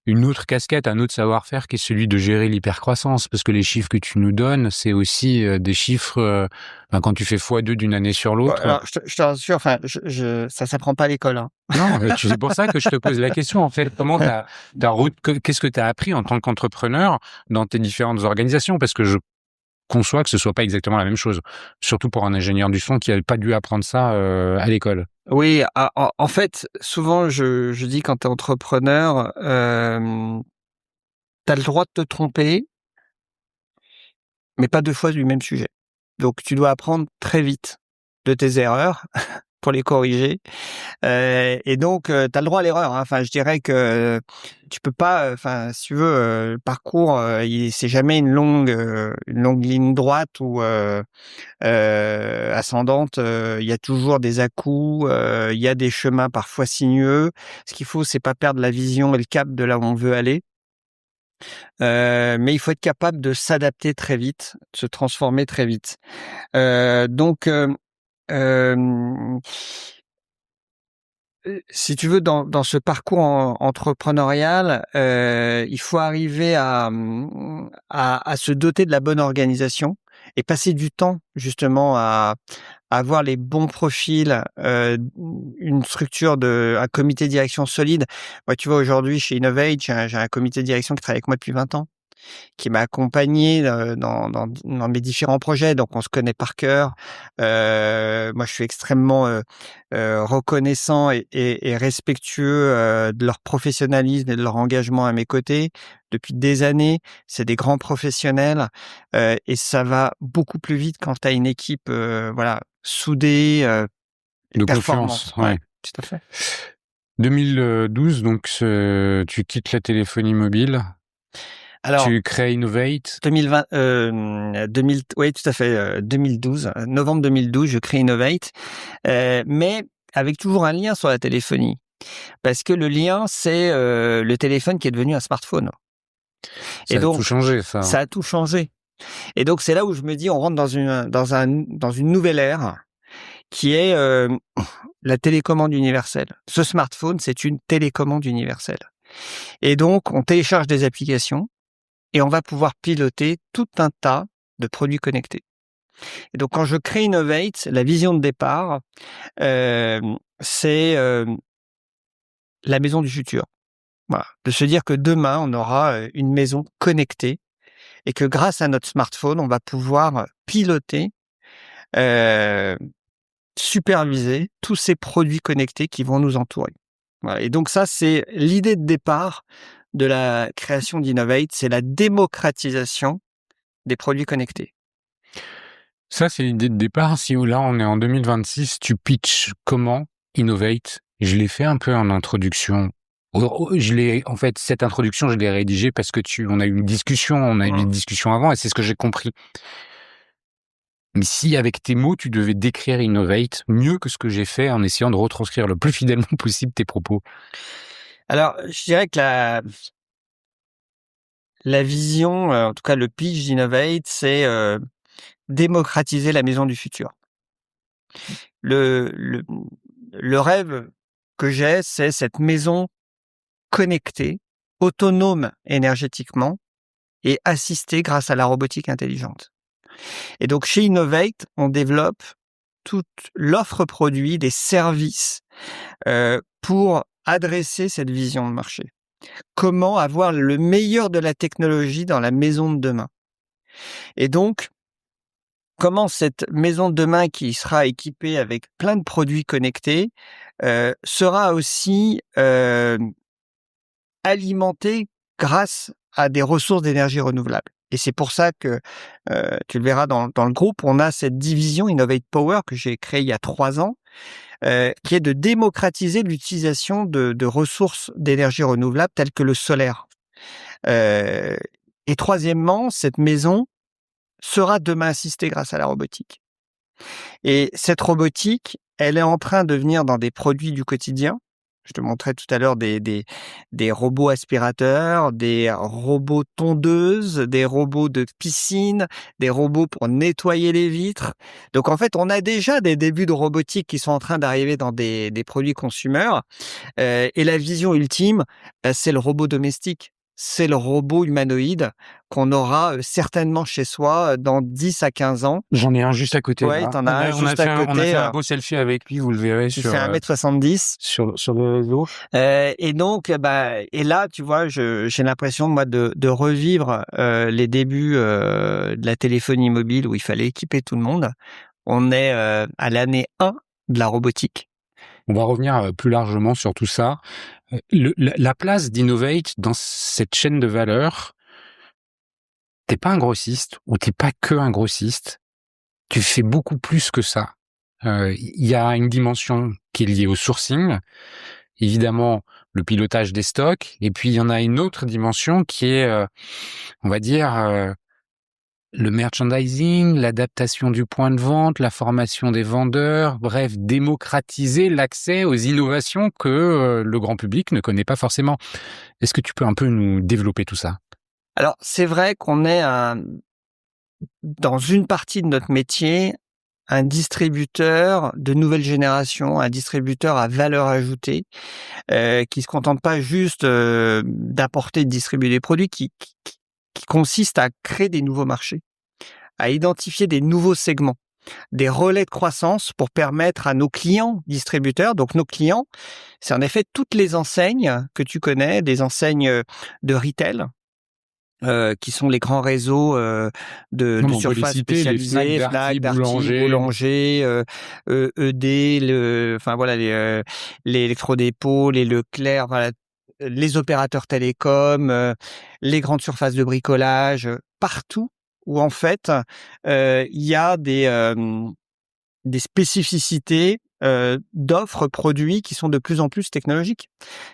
une autre casquette, un autre savoir-faire qui est celui de gérer l'hypercroissance, parce que les chiffres que tu nous donnes, c'est aussi des chiffres, quand tu fais x2 d'une année sur l'autre. Alors, je te rassure, enfin, ça s'apprend pas à l'école, hein. Non, mais c'est pour ça que je te pose la question, en fait. Comment qu'est-ce que tu as appris en tant qu'entrepreneur dans tes différentes organisations? Parce que je conçois que ce soit pas exactement la même chose. Surtout pour un ingénieur du son qui a pas dû apprendre ça, à l'école. Oui, en fait, souvent, je dis quand tu es entrepreneur, tu as le droit de te tromper, mais pas 2 fois du même sujet. Donc tu dois apprendre très vite de tes erreurs pour les corriger. Et donc, tu as le droit à l'erreur, hein. Enfin, je dirais que tu peux pas, enfin, si tu veux, le parcours, c'est jamais une longue ligne droite ou ascendante. Il y a toujours des à-coups, il y a des chemins parfois sinueux. Ce qu'il faut, c'est pas perdre la vision et le cap de là où on veut aller. Mais il faut être capable de s'adapter très vite, de se transformer très vite. Donc, si tu veux, dans ce parcours entrepreneurial, il faut arriver à se doter de la bonne organisation et passer du temps justement à avoir les bons profils, une structure un comité de direction solide. Moi, tu vois, aujourd'hui chez Innovate, j'ai un comité de direction qui travaille avec moi depuis 20 ans, qui m'a accompagné dans mes différents projets, donc on se connaît par cœur. Moi, je suis extrêmement reconnaissant et respectueux de leur professionnalisme et de leur engagement à mes côtés. Depuis des années, c'est des grands professionnels et ça va beaucoup plus vite quand tu as une équipe voilà, soudée, De performante. confiance, ouais. Tout à fait. 2012, donc tu quittes la téléphonie mobile, Alors, tu crées Innovate. 2020, 2000, oui, tout à fait, 2012, novembre 2012, je crée Innovate, mais avec toujours un lien sur la téléphonie. Parce que le lien, c'est le téléphone qui est devenu un smartphone. Ça Et a donc, tout changé, ça. ça a tout changé. Et donc, c'est là où je me dis, on rentre dans une nouvelle ère qui est la télécommande universelle. Ce smartphone, c'est une télécommande universelle. Et donc, on télécharge des applications et on va pouvoir piloter tout un tas de produits connectés. Et donc, quand je crée Innovate, la vision de départ, c'est la maison du futur. Voilà. De se dire que demain, on aura une maison connectée et que grâce à notre smartphone, on va pouvoir piloter, superviser tous ces produits connectés qui vont nous entourer. Voilà. Et donc ça, c'est l'idée de départ de la création d'Innovate, c'est la démocratisation des produits connectés. Ça, c'est l'idée de départ. Si là, on est en 2026, tu pitches comment Innovate? Je l'ai fait un peu en introduction. En fait, cette introduction, je l'ai rédigée parce que on a eu une discussion avant et c'est ce que j'ai compris. Mais si, avec tes mots, tu devais décrire Innovate mieux que ce que j'ai fait en essayant de retranscrire le plus fidèlement possible tes propos. Alors, je dirais que la vision, en tout cas le pitch d'Innovate, c'est démocratiser la maison du futur. Le rêve que j'ai, c'est cette maison connectée, autonome énergétiquement et assistée grâce à la robotique intelligente. Et donc, chez Innovate, on développe toute l'offre produit, des services pour adresser cette vision de marché. Comment avoir le meilleur de la technologie dans la maison de demain? Et donc, comment cette maison de demain qui sera équipée avec plein de produits connectés sera aussi alimentée grâce à des ressources d'énergie renouvelables. Et c'est pour ça que, tu le verras dans le groupe, on a cette division Innovate Power que j'ai créée il y a 3 ans, qui est de démocratiser l'utilisation de ressources d'énergie renouvelable telles que le solaire. Et troisièmement, cette maison sera demain assistée grâce à la robotique. Et cette robotique, elle est en train de venir dans des produits du quotidien. Je te montrais tout à l'heure des robots aspirateurs, des robots tondeuses, des robots de piscine, des robots pour nettoyer les vitres. Donc en fait, on a déjà des débuts de robotique qui sont en train d'arriver dans des produits consommateurs. Et la vision ultime, c'est le robot domestique. C'est le robot humanoïde qu'on aura certainement chez soi dans 10 à 15 ans. J'en ai un juste à côté. Ouais, Là. t'en as un juste à On a côté. fait un beau selfie avec lui, vous le verrez Qui sur, fait 1m70. sur le réseau. Et donc, et là, tu vois, j'ai l'impression, moi, de revivre les débuts de la téléphonie mobile où il fallait équiper tout le monde. On est à l'année 1 de la robotique. On va revenir plus largement sur tout ça. La place d'Innovate dans cette chaîne de valeur, t'es pas un grossiste ou t'es pas que un grossiste. Tu fais beaucoup plus que ça. Il y a une dimension qui est liée au sourcing, évidemment le pilotage des stocks, et puis il y en a une autre dimension qui est, on va dire, le merchandising, l'adaptation du point de vente, la formation des vendeurs, bref, démocratiser l'accès aux innovations que le grand public ne connaît pas forcément. Est-ce que tu peux un peu nous développer tout ça? Alors, c'est vrai qu'on est dans une partie de notre métier, un distributeur de nouvelle génération, un distributeur à valeur ajoutée, qui se contente pas juste d'apporter et de distribuer des produits, qui consiste à créer des nouveaux marchés, à identifier des nouveaux segments, des relais de croissance pour permettre à nos clients distributeurs, donc nos clients, c'est en effet toutes les enseignes que tu connais, des enseignes de retail, qui sont les grands réseaux de surface spécialisées, Fnac, Darty, Boulanger, ED, enfin voilà les Electrodépôt, les Leclerc, voilà, les opérateurs télécoms, les grandes surfaces de bricolage, partout où en fait il y a des spécificités d'offres produits qui sont de plus en plus technologiques.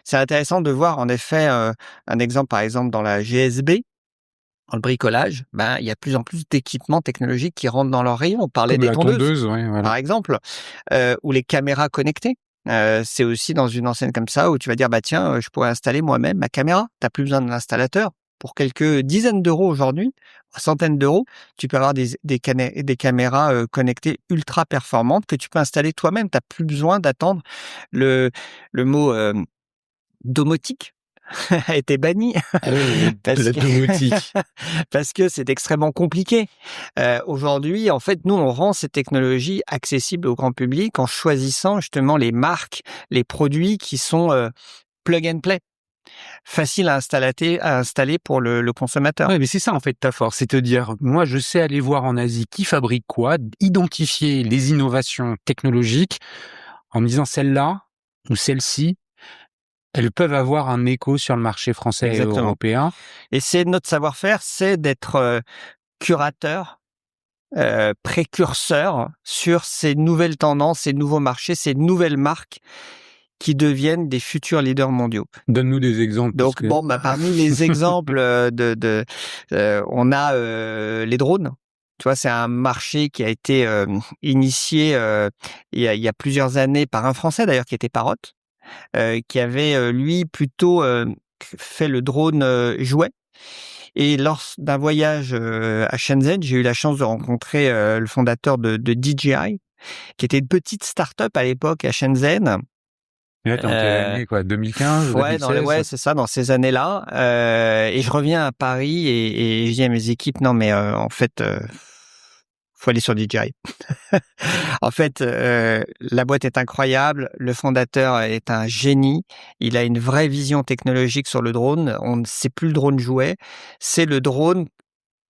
C'est intéressant de voir en effet un exemple par exemple dans la GSB. Dans le bricolage, il y a de plus en plus d'équipements technologiques qui rentrent dans leur rayon. On parlait des tondeuses, ouais, voilà. par exemple, ou les caméras connectées. C'est aussi dans une enseigne comme ça où tu vas dire, tiens, je pourrais installer moi-même ma caméra. T'as plus besoin d'un installateur. Pour quelques dizaines d'euros aujourd'hui, centaines d'euros, tu peux avoir des caméras connectées ultra performantes que tu peux installer toi-même. T'as plus besoin d'attendre le mot domotique a été banni parce que c'est extrêmement compliqué. Aujourd'hui, en fait, nous, on rend ces technologies accessibles au grand public en choisissant justement les marques, les produits qui sont plug and play, facile à installer pour le consommateur. Ouais, mais c'est ça en fait ta force, c'est te dire, moi je sais aller voir en Asie qui fabrique quoi, identifier les innovations technologiques en me disant celle-là ou celle-ci, elles peuvent avoir un écho sur le marché français et européen. Et c'est notre savoir-faire, c'est d'être curateur, précurseur sur ces nouvelles tendances, ces nouveaux marchés, ces nouvelles marques qui deviennent des futurs leaders mondiaux. Donne-nous des exemples. Donc parmi les exemples on a les drones. Tu vois, c'est un marché qui a été initié il y a plusieurs années par un Français d'ailleurs qui était Parrot. Qui avait lui plutôt fait le drone jouet. Et lors d'un voyage à Shenzhen, j'ai eu la chance de rencontrer le fondateur de DJI, qui était une petite start-up à l'époque à Shenzhen. Et là, t'es en quelle année, quoi, 2015, 2016? Ouais, c'est ça, dans ces années-là. Et je reviens à Paris et je dis à mes équipes, non mais en fait, faut aller sur DJI. En fait, la boîte est incroyable. Le fondateur est un génie. Il a une vraie vision technologique sur le drone. C'est plus le drone jouet, c'est le drone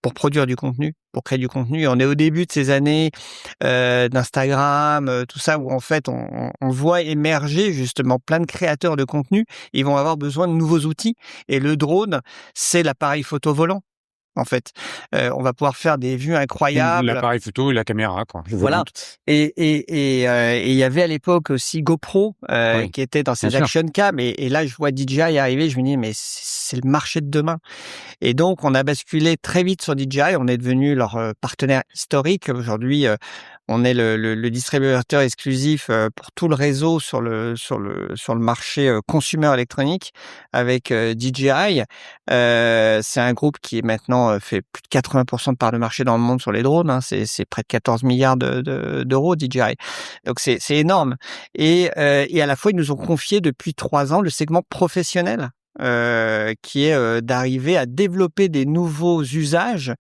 pour produire du contenu, pour créer du contenu. Et on est au début de ces années d'Instagram, tout ça, où en fait on voit émerger justement plein de créateurs de contenu. Ils vont avoir besoin de nouveaux outils. Et le drone, c'est l'appareil photo volant. En fait, on va pouvoir faire des vues incroyables. L'appareil photo et la caméra, quoi. Voilà. Et il y avait à l'époque aussi GoPro qui était dans ces action cam. Et là, je vois DJI arriver, je me dis mais c'est le marché de demain. Et donc, on a basculé très vite sur DJI. On est devenu leur partenaire historique. Aujourd'hui, On est le distributeur exclusif pour tout le réseau sur le marché consumer électronique avec DJI. C'est un groupe qui maintenant fait plus de 80% de part de marché dans le monde sur les drones. Hein. C'est près de 14 milliards d'euros DJI. Donc c'est énorme. Et à la fois ils nous ont confié depuis 3 ans le segment professionnel. Qui est d'arriver à développer des nouveaux usages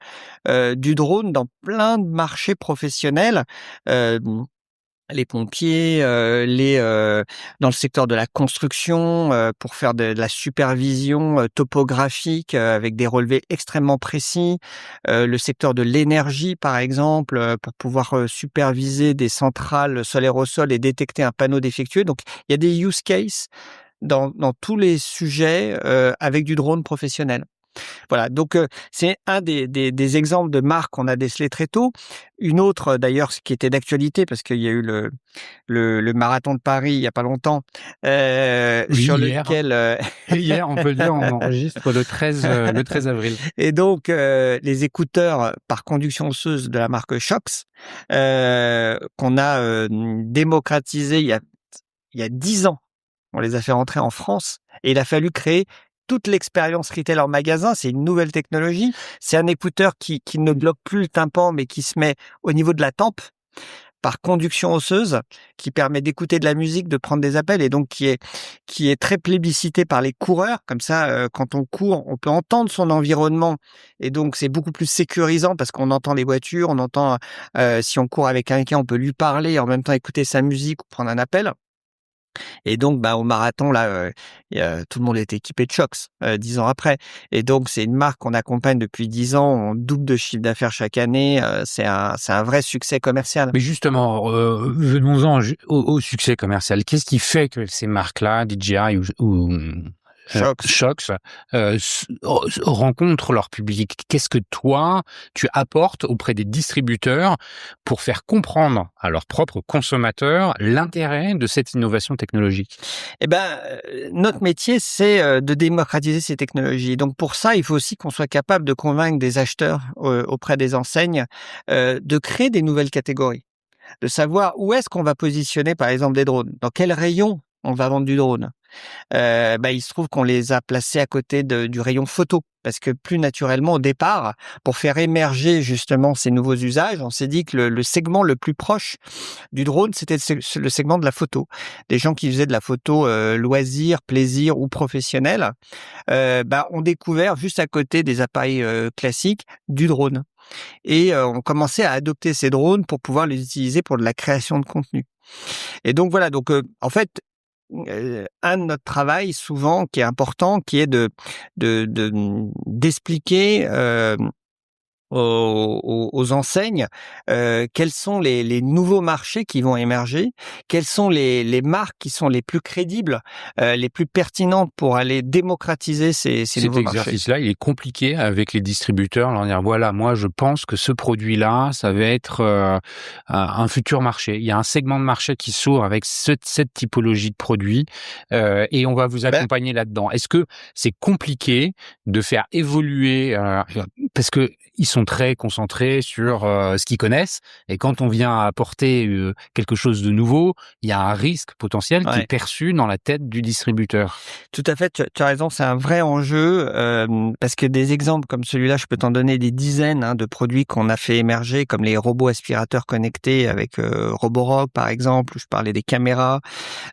du drone dans plein de marchés professionnels, les pompiers, dans le secteur de la construction, pour faire de la supervision topographique avec des relevés extrêmement précis, le secteur de l'énergie par exemple, pour pouvoir superviser des centrales solaires au sol et détecter un panneau défectueux. Donc il y a des use cases dans tous les sujets avec du drone professionnel. Voilà, donc c'est un des exemples de marques qu'on a décelé très tôt. Une autre d'ailleurs qui était d'actualité parce qu'il y a eu le marathon de Paris il y a pas longtemps, sur hier. lequel Hier, on peut le dire, on enregistre le 13 avril. et donc les écouteurs par conduction osseuse de la marque Shox qu'on a démocratisé il y a 10 ans. On les a fait rentrer en France et il a fallu créer toute l'expérience retail en magasin. C'est une nouvelle technologie. C'est un écouteur qui ne bloque plus le tympan, mais qui se met au niveau de la tempe par conduction osseuse, qui permet d'écouter de la musique, de prendre des appels et donc qui est très plébiscité par les coureurs. Comme ça, quand on court, on peut entendre son environnement et donc c'est beaucoup plus sécurisant parce qu'on entend les voitures, on entend si on court avec quelqu'un, on peut lui parler et en même temps écouter sa musique ou prendre un appel. Et donc, au marathon, là, tout le monde est équipé de Shox 10 ans après. Et donc, c'est une marque qu'on accompagne depuis 10 ans. On double de chiffre d'affaires chaque année. C'est un vrai succès commercial. Mais justement, venons-en au succès commercial. Qu'est-ce qui fait que ces marques-là, DJI ou Shox, rencontrent leur public? Qu'est-ce que toi, tu apportes auprès des distributeurs pour faire comprendre à leurs propres consommateurs l'intérêt de cette innovation technologique? Eh ben, notre métier, c'est de démocratiser ces technologies. Donc pour ça, il faut aussi qu'on soit capable de convaincre des acheteurs auprès des enseignes de créer des nouvelles catégories, de savoir où est-ce qu'on va positionner, par exemple, des drones, dans quel rayon on va vendre du drone. Il se trouve qu'on les a placés à côté du rayon photo parce que plus naturellement au départ, pour faire émerger justement ces nouveaux usages, on s'est dit que le segment le plus proche du drone, c'était le segment de la photo. Des gens qui faisaient de la photo loisir, plaisir ou professionnel, ont découvert juste à côté des appareils classiques du drone. Et on commençait à adopter ces drones pour pouvoir les utiliser pour de la création de contenu. Et donc voilà, en fait, un de notre travail souvent qui est important, qui est d'expliquer aux enseignes quels sont les nouveaux marchés qui vont émerger, quelles sont les marques qui sont les plus crédibles, les plus pertinentes pour aller démocratiser ces nouveaux marchés. Cet exercice-là, il est compliqué avec les distributeurs, leur dire voilà, moi je pense que ce produit-là, ça va être un futur marché. Il y a un segment de marché qui s'ouvre avec cette typologie de produits et on va vous accompagner là-dedans. Est-ce que c'est compliqué de faire évoluer parce que ils sont très concentrés sur ce qu'ils connaissent et quand on vient apporter quelque chose de nouveau, il y a un risque potentiel qui est perçu dans la tête du distributeur. Tout à fait, tu as raison, c'est un vrai enjeu parce que des exemples comme celui-là, je peux t'en donner des dizaines de produits qu'on a fait émerger comme les robots aspirateurs connectés avec Roborock par exemple, où je parlais des caméras.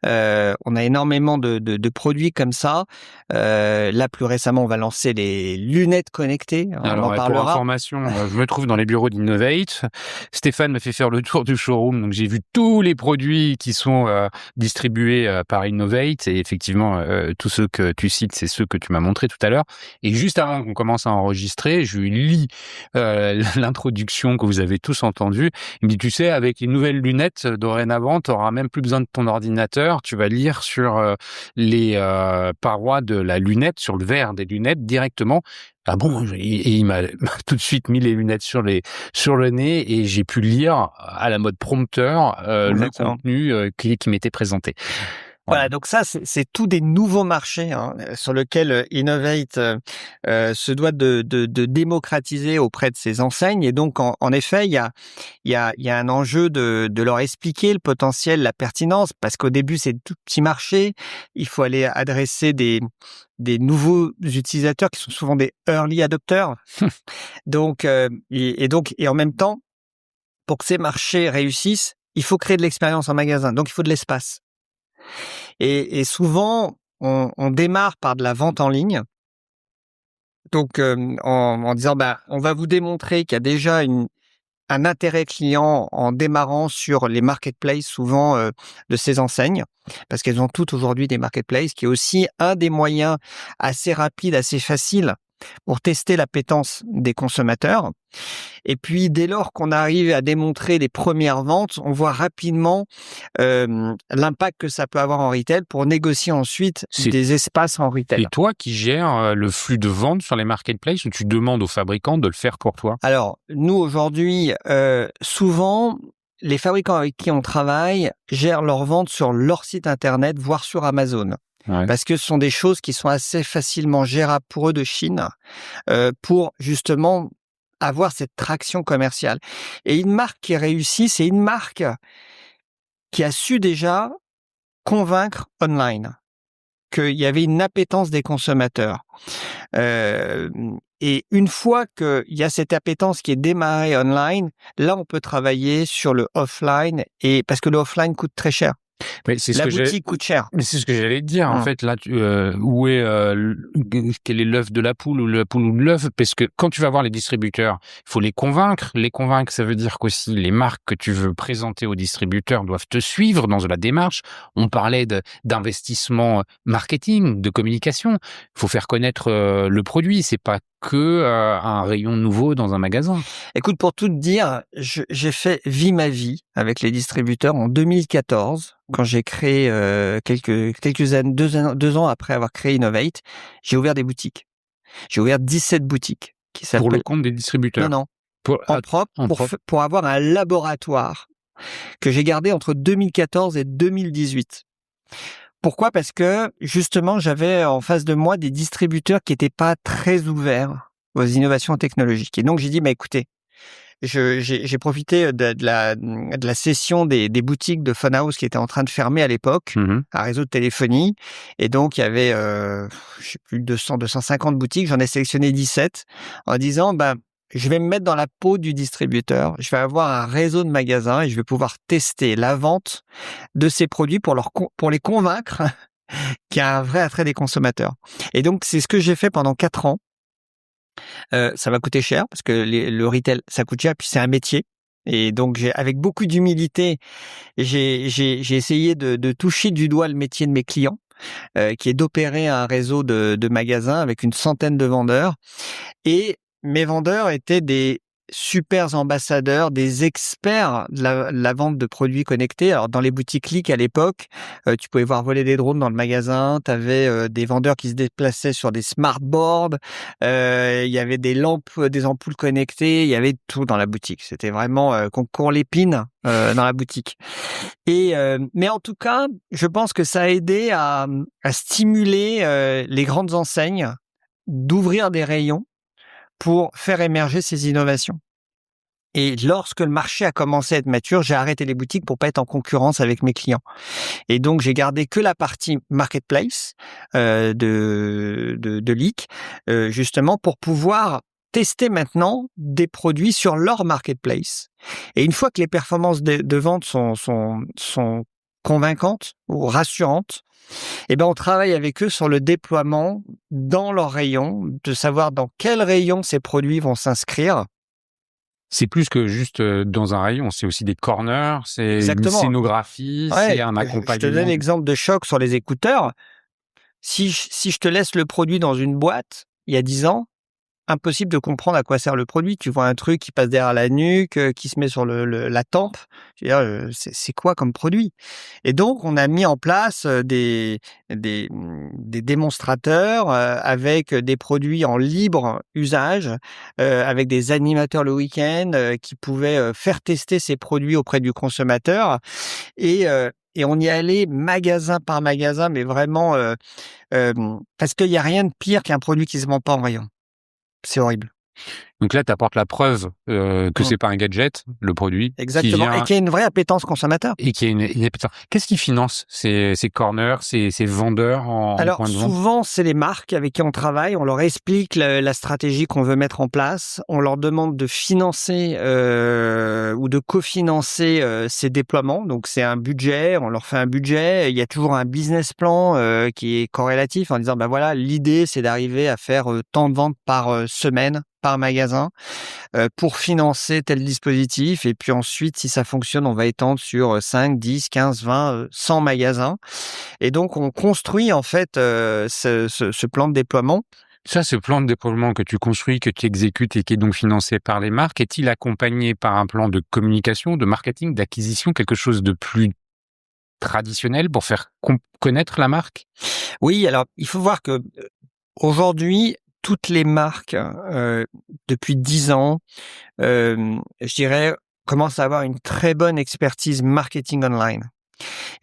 On a énormément de produits comme ça. Là, plus récemment, on va lancer les lunettes connectées. Alors, en parlera. Pour information, je me trouve dans les bureaux d'Innovate. Stéphane m'a fait faire le tour du showroom, donc j'ai vu tous les produits qui sont distribués par Innovate et effectivement, tous ceux que tu cites, c'est ceux que tu m'as montré tout à l'heure. Et juste avant qu'on commence à enregistrer, je lui lis l'introduction que vous avez tous entendue. Il me dit, tu sais, avec les nouvelles lunettes, dorénavant, tu n'auras même plus besoin de ton ordinateur, tu vas lire sur les parois de la lunette, sur le verre des lunettes directement. Ah bon? Et il m'a tout de suite mis les lunettes sur le nez et j'ai pu lire à la mode prompteur le contenu qui m'était présenté. Voilà, donc ça, c'est tout des nouveaux marchés sur lesquels Innovate se doit de démocratiser auprès de ses enseignes. Et donc, en effet, il y a un enjeu de leur expliquer le potentiel, la pertinence, parce qu'au début, c'est tout petit marché. Il faut aller adresser des nouveaux utilisateurs qui sont souvent des early adopters. Donc, et en même temps, pour que ces marchés réussissent, il faut créer de l'expérience en magasin. Donc, il faut de l'espace. Et souvent, on démarre par de la vente en ligne. Donc, en disant, on va vous démontrer qu'il y a déjà un intérêt client en démarrant sur les marketplaces, souvent de ces enseignes, parce qu'elles ont toutes aujourd'hui des marketplaces, qui est aussi un des moyens assez rapides, assez faciles pour tester l'appétence des consommateurs. Et puis, dès lors qu'on arrive à démontrer les premières ventes, on voit rapidement l'impact que ça peut avoir en retail pour négocier ensuite des espaces en retail. Et toi qui gères le flux de vente sur les marketplaces, ou tu demandes aux fabricants de le faire pour toi? Alors, nous, aujourd'hui, souvent, les fabricants avec qui on travaille gèrent leurs ventes sur leur site internet, voire sur Amazon. Ouais. Parce que ce sont des choses qui sont assez facilement gérables pour eux de Chine, pour justement avoir cette traction commerciale. Et une marque qui réussit, c'est une marque qui a su déjà convaincre online qu'il y avait une appétence des consommateurs. Et une fois qu'il y a cette appétence qui est démarrée online, là, on peut travailler sur le offline, et parce que le offline coûte très cher. Mais c'est la boutique coûte cher. Mais c'est ce que j'allais te dire. En fait, là, où est quel est l'œuf de la poule ou la poule ou de l'œuf? Parce que quand tu vas voir les distributeurs, il faut les convaincre. Les convaincre, ça veut dire qu'aussi les marques que tu veux présenter aux distributeurs doivent te suivre dans la démarche. On parlait d'investissement marketing, de communication. Il faut faire connaître le produit. C'est pas que un rayon nouveau dans un magasin. Écoute, pour tout te dire, j'ai fait Vie ma vie avec les distributeurs en 2014, quand j'ai créé quelques années, 2 ans après avoir créé Innovate. J'ai ouvert des boutiques. J'ai ouvert 17 boutiques qui s'appellent... Pour le compte des distributeurs. Non, en propre, pour avoir un laboratoire que j'ai gardé entre 2014 et 2018. Pourquoi? Parce que, justement, j'avais en face de moi des distributeurs qui n'étaient pas très ouverts aux innovations technologiques. Et donc, j'ai dit, écoutez, j'ai profité de la cession des boutiques de Funhouse qui étaient en train de fermer à l'époque, à Réseau de téléphonie. Et donc, il y avait, je sais plus, 250 boutiques. J'en ai sélectionné 17 en disant, je vais me mettre dans la peau du distributeur. Je vais avoir un réseau de magasins et je vais pouvoir tester la vente de ces produits pour les convaincre qu'il y a un vrai attrait des consommateurs. Et donc, c'est ce que j'ai fait pendant 4 ans. Ça m'a coûté cher parce que le retail, ça coûte cher, puis c'est un métier. Et donc, avec beaucoup d'humilité, j'ai essayé de toucher du doigt le métier de mes clients, qui est d'opérer un réseau de magasins avec une centaine de vendeurs. Et mes vendeurs étaient des super ambassadeurs, des experts de la vente de produits connectés. Alors, dans les boutiques Leak à l'époque, tu pouvais voir voler des drones dans le magasin. Tu avais des vendeurs qui se déplaçaient sur des smartboards. Il y avait des lampes, des ampoules connectées. Il y avait tout dans la boutique. C'était vraiment concours l'épine dans la boutique. Et mais en tout cas, je pense que ça a aidé à stimuler les grandes enseignes d'ouvrir des rayons pour faire émerger ces innovations. Et lorsque le marché a commencé à être mature, j'ai arrêté les boutiques pour pas être en concurrence avec mes clients. Et donc, j'ai gardé que la partie marketplace de Leak, justement pour pouvoir tester maintenant des produits sur leur marketplace. Et une fois que les performances de vente sont convaincantes ou rassurantes, on travaille avec eux sur le déploiement dans leurs rayons, de savoir dans quel rayon ces produits vont s'inscrire. C'est plus que juste dans un rayon, c'est aussi des corners, c'est une scénographie, c'est un accompagnement. Je te donne l'exemple de choc sur les écouteurs. Si je te laisse le produit dans une boîte, il y a 10 ans, impossible de comprendre à quoi sert le produit. Tu vois un truc qui passe derrière la nuque, qui se met sur la tempe. Je veux dire, c'est quoi comme produit? Et donc, on a mis en place des démonstrateurs avec des produits en libre usage, avec des animateurs le week-end qui pouvaient faire tester ces produits auprès du consommateur. Et on y allait magasin par magasin, mais vraiment parce qu'il y a rien de pire qu'un produit qui se vend pas en rayon. C'est horrible. Donc là, tu apportes la preuve que c'est pas un gadget, le produit, qui Exactement. vient Et qu'il y a une vraie appétence consommateur. et qui a une appétence. Qu'est-ce qui finance ces corners, ces vendeurs en Alors, point de vente? souvent, c'est les marques avec qui on travaille. On leur explique la stratégie qu'on veut mettre en place. On leur demande de financer ou de cofinancer ces déploiements. Donc, c'est un budget. On leur fait un budget. Il y a toujours un business plan qui est corrélatif en disant, ben voilà, l'idée, c'est d'arriver à faire tant de ventes par semaine, par magasin, pour financer tel dispositif. Et puis ensuite, si ça fonctionne, on va étendre sur 5, 10, 15, 20, 100 magasins. Et donc, on construit en fait ce plan de déploiement. Ça, ce plan de déploiement que tu construis, que tu exécutes et qui est donc financé par les marques, est-il accompagné par un plan de communication, de marketing, d'acquisition, quelque chose de plus traditionnel pour faire connaître la marque? Oui, alors il faut voir que aujourd'hui, toutes les marques, depuis 10 ans, je dirais, commencent à avoir une très bonne expertise marketing online.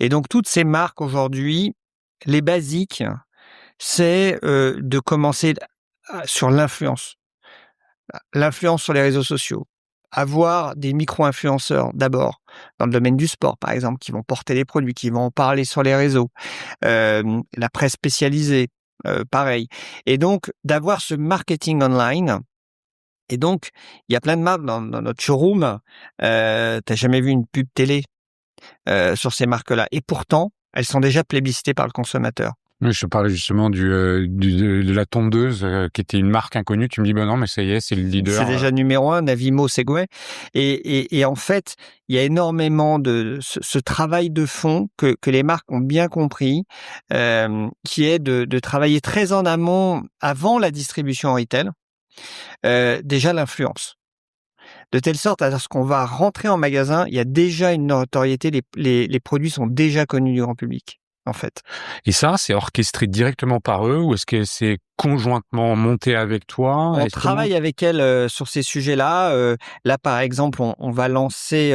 Et donc, toutes ces marques aujourd'hui, les basiques, c'est de commencer sur l'influence. L'influence sur les réseaux sociaux. Avoir des micro-influenceurs d'abord, dans le domaine du sport par exemple, qui vont porter les produits, qui vont en parler sur les réseaux. La presse spécialisée, pareil. Et donc, d'avoir ce marketing online. Et donc, il y a plein de marques dans notre showroom. T'as jamais vu une pub télé sur ces marques-là. Et pourtant, elles sont déjà plébiscitées par le consommateur. Oui, je te parlais justement de la tondeuse qui était une marque inconnue. Tu me dis, bah non, mais ça y est, c'est le leader. C'est déjà numéro 1, Navimo, Segway. Et en fait, il y a énormément de ce travail de fond que les marques ont bien compris, qui est de travailler très en amont, avant la distribution en retail, déjà l'influence. De telle sorte à ce qu'on va rentrer en magasin, il y a déjà une notoriété, les produits sont déjà connus du grand public, en fait. Et ça, c'est orchestré directement par eux ou est-ce que c'est conjointement monté avec toi? On travaille avec elles sur ces sujets-là. Là, par exemple, on va lancer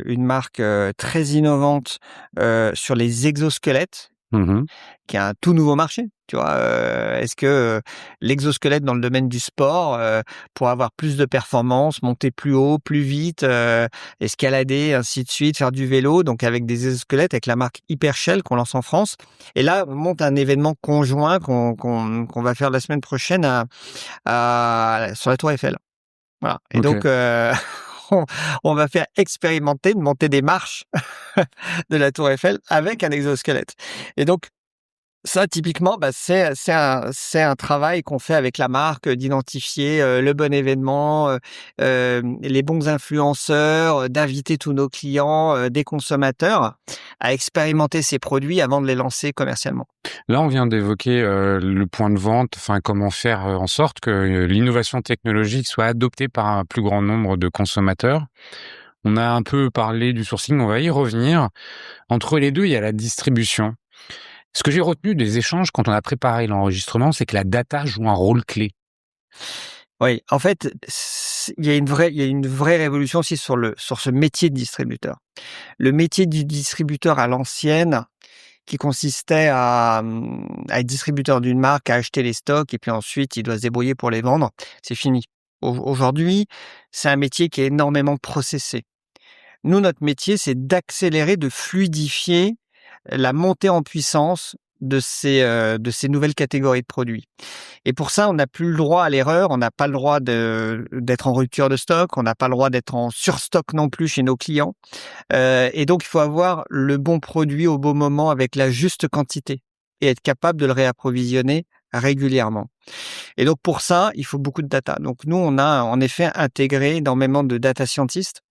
une marque très innovante sur les exosquelettes, qui est un tout nouveau marché. Tu vois, est-ce que l'exosquelette dans le domaine du sport, pour avoir plus de performance, monter plus haut, plus vite, escalader, ainsi de suite, faire du vélo, donc avec des exosquelettes, avec la marque Hypershell qu'on lance en France. Et là, on monte un événement conjoint qu'on va faire la semaine prochaine sur la Tour Eiffel. Voilà. Et donc, on va faire expérimenter de monter des marches de la Tour Eiffel avec un exosquelette. Et donc, ça, typiquement, c'est un travail qu'on fait avec la marque, d'identifier le bon événement, les bons influenceurs, d'inviter tous nos clients, des consommateurs à expérimenter ces produits avant de les lancer commercialement. Là, on vient d'évoquer le point de vente, enfin comment faire en sorte que l'innovation technologique soit adoptée par un plus grand nombre de consommateurs. On a un peu parlé du sourcing, on va y revenir. Entre les deux, il y a la distribution. Ce que j'ai retenu des échanges quand on a préparé l'enregistrement, c'est que la data joue un rôle clé. Oui, en fait, il y a une vraie révolution aussi sur ce métier de distributeur. Le métier du distributeur à l'ancienne, qui consistait à être distributeur d'une marque, à acheter les stocks et puis ensuite il doit se débrouiller pour les vendre, c'est fini. Aujourd'hui, c'est un métier qui est énormément processé. Nous, notre métier, c'est d'accélérer, de fluidifier la montée en puissance de ces nouvelles catégories de produits. Et pour ça, on n'a plus le droit à l'erreur, on n'a pas le droit d'être en rupture de stock, on n'a pas le droit d'être en surstock non plus chez nos clients. Et donc, il faut avoir le bon produit au bon moment avec la juste quantité et être capable de le réapprovisionner régulièrement. Et donc, pour ça, il faut beaucoup de data. Donc, nous, on a en effet intégré énormément de data scientists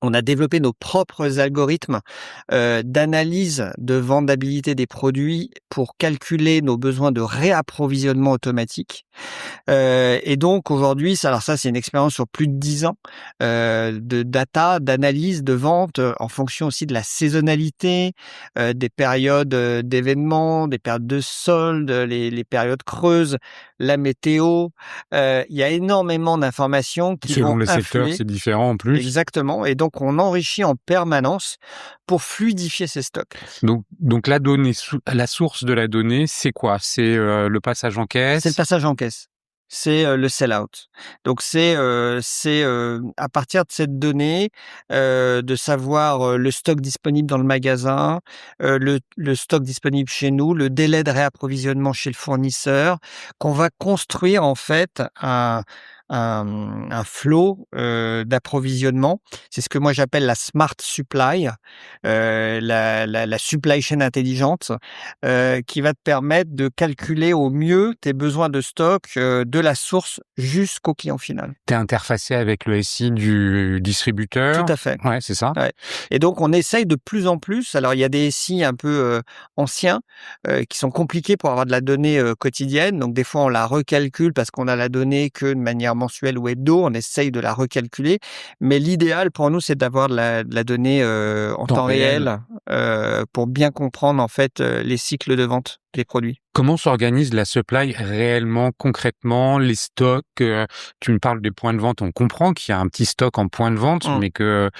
On a développé nos propres algorithmes d'analyse de vendabilité des produits pour calculer nos besoins de réapprovisionnement automatique. Et donc aujourd'hui, ça c'est une expérience sur plus de 10 ans de data, d'analyse, de vente en fonction aussi de la saisonnalité, des périodes d'événements, des périodes de soldes, les périodes creuses, la météo. Il y a énormément d'informations qui Selon vont les secteurs, influer. c'est différent en plus. Exactement. Et donc, on enrichit en permanence pour fluidifier ces stocks. Donc la donnée, la source de la donnée, c'est quoi? C'est le passage en caisse? C'est le passage en caisse. C'est le sell-out. Donc, c'est à partir de cette donnée, de savoir le stock disponible dans le magasin, le stock disponible chez nous, le délai de réapprovisionnement chez le fournisseur, qu'on va construire en fait un flow d'approvisionnement. C'est ce que moi j'appelle la smart supply, la supply chain intelligente, qui va te permettre de calculer au mieux tes besoins de stock de la source jusqu'au client final. T'es interfacé avec le SI du distributeur? Tout à fait. Ouais, c'est ça. Ouais. Et donc on essaye de plus en plus. Alors il y a des SI un peu anciens qui sont compliqués pour avoir de la donnée quotidienne. Donc des fois on la recalcule parce qu'on a la donnée que de manière mensuelle ou hebdo. On essaye de la recalculer. Mais l'idéal pour nous c'est d'avoir de la donnée en temps réel pour bien comprendre en fait les cycles de vente des produits. Comment s'organise la supply réellement, concrètement, les stocks? Tu me parles des points de vente, on comprend qu'il y a un petit stock en point de vente, mais que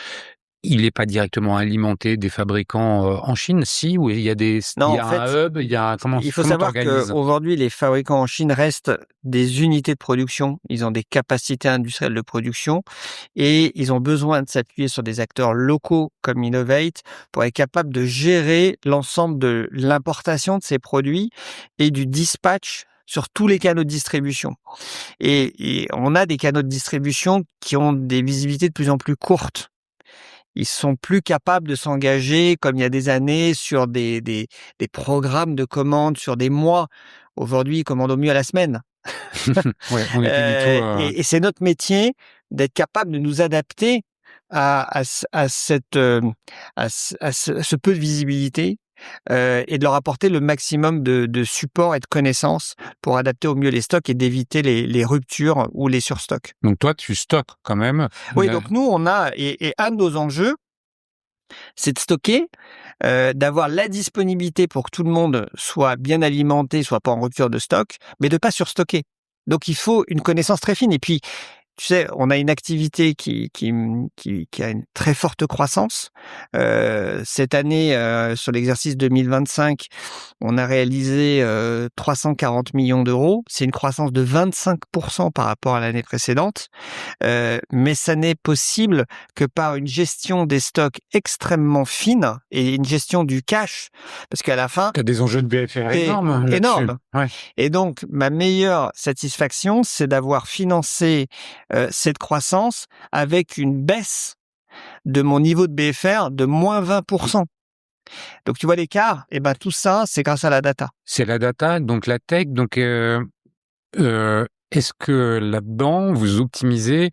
il n'est pas directement alimenté des fabricants en Chine, si, ou il y a un hub, il y a il faut savoir qu'aujourd'hui les fabricants en Chine restent des unités de production, ils ont des capacités industrielles de production et ils ont besoin de s'appuyer sur des acteurs locaux comme Innovate pour être capable de gérer l'ensemble de l'importation de ces produits et du dispatch sur tous les canaux de distribution. Et on a des canaux de distribution qui ont des visibilités de plus en plus courtes. Ils sont plus capables de s'engager, comme il y a des années, sur des programmes de commandes sur des mois. Aujourd'hui, ils commandent au mieux à la semaine. Ouais, on était du tout. Et c'est notre métier d'être capable de nous adapter à ce peu de visibilité et de leur apporter le maximum de support et de connaissances pour adapter au mieux les stocks et d'éviter les ruptures ou les surstocks. Donc toi, tu stockes quand même. Oui, donc nous, on a, et un de nos enjeux, c'est de stocker, d'avoir la disponibilité pour que tout le monde soit bien alimenté, soit pas en rupture de stock, mais de pas surstocker. Donc il faut une connaissance très fine. Et puis, tu sais, on a une activité qui a une très forte croissance. Cette année, sur l'exercice 2025, on a réalisé 340 millions d'euros. C'est une croissance de 25% par rapport à l'année précédente. Mais ça n'est possible que par une gestion des stocks extrêmement fine et une gestion du cash. Parce qu'à la fin... Tu as des enjeux de BFR énormes. Énormes. Ouais. Et donc, ma meilleure satisfaction, c'est d'avoir financé cette croissance avec une baisse de mon niveau de BFR de moins 20%. Donc, tu vois l'écart? Et ben, tout ça, c'est grâce à la data. C'est la data, donc la tech. Donc, est-ce que là-dedans, vous optimisez?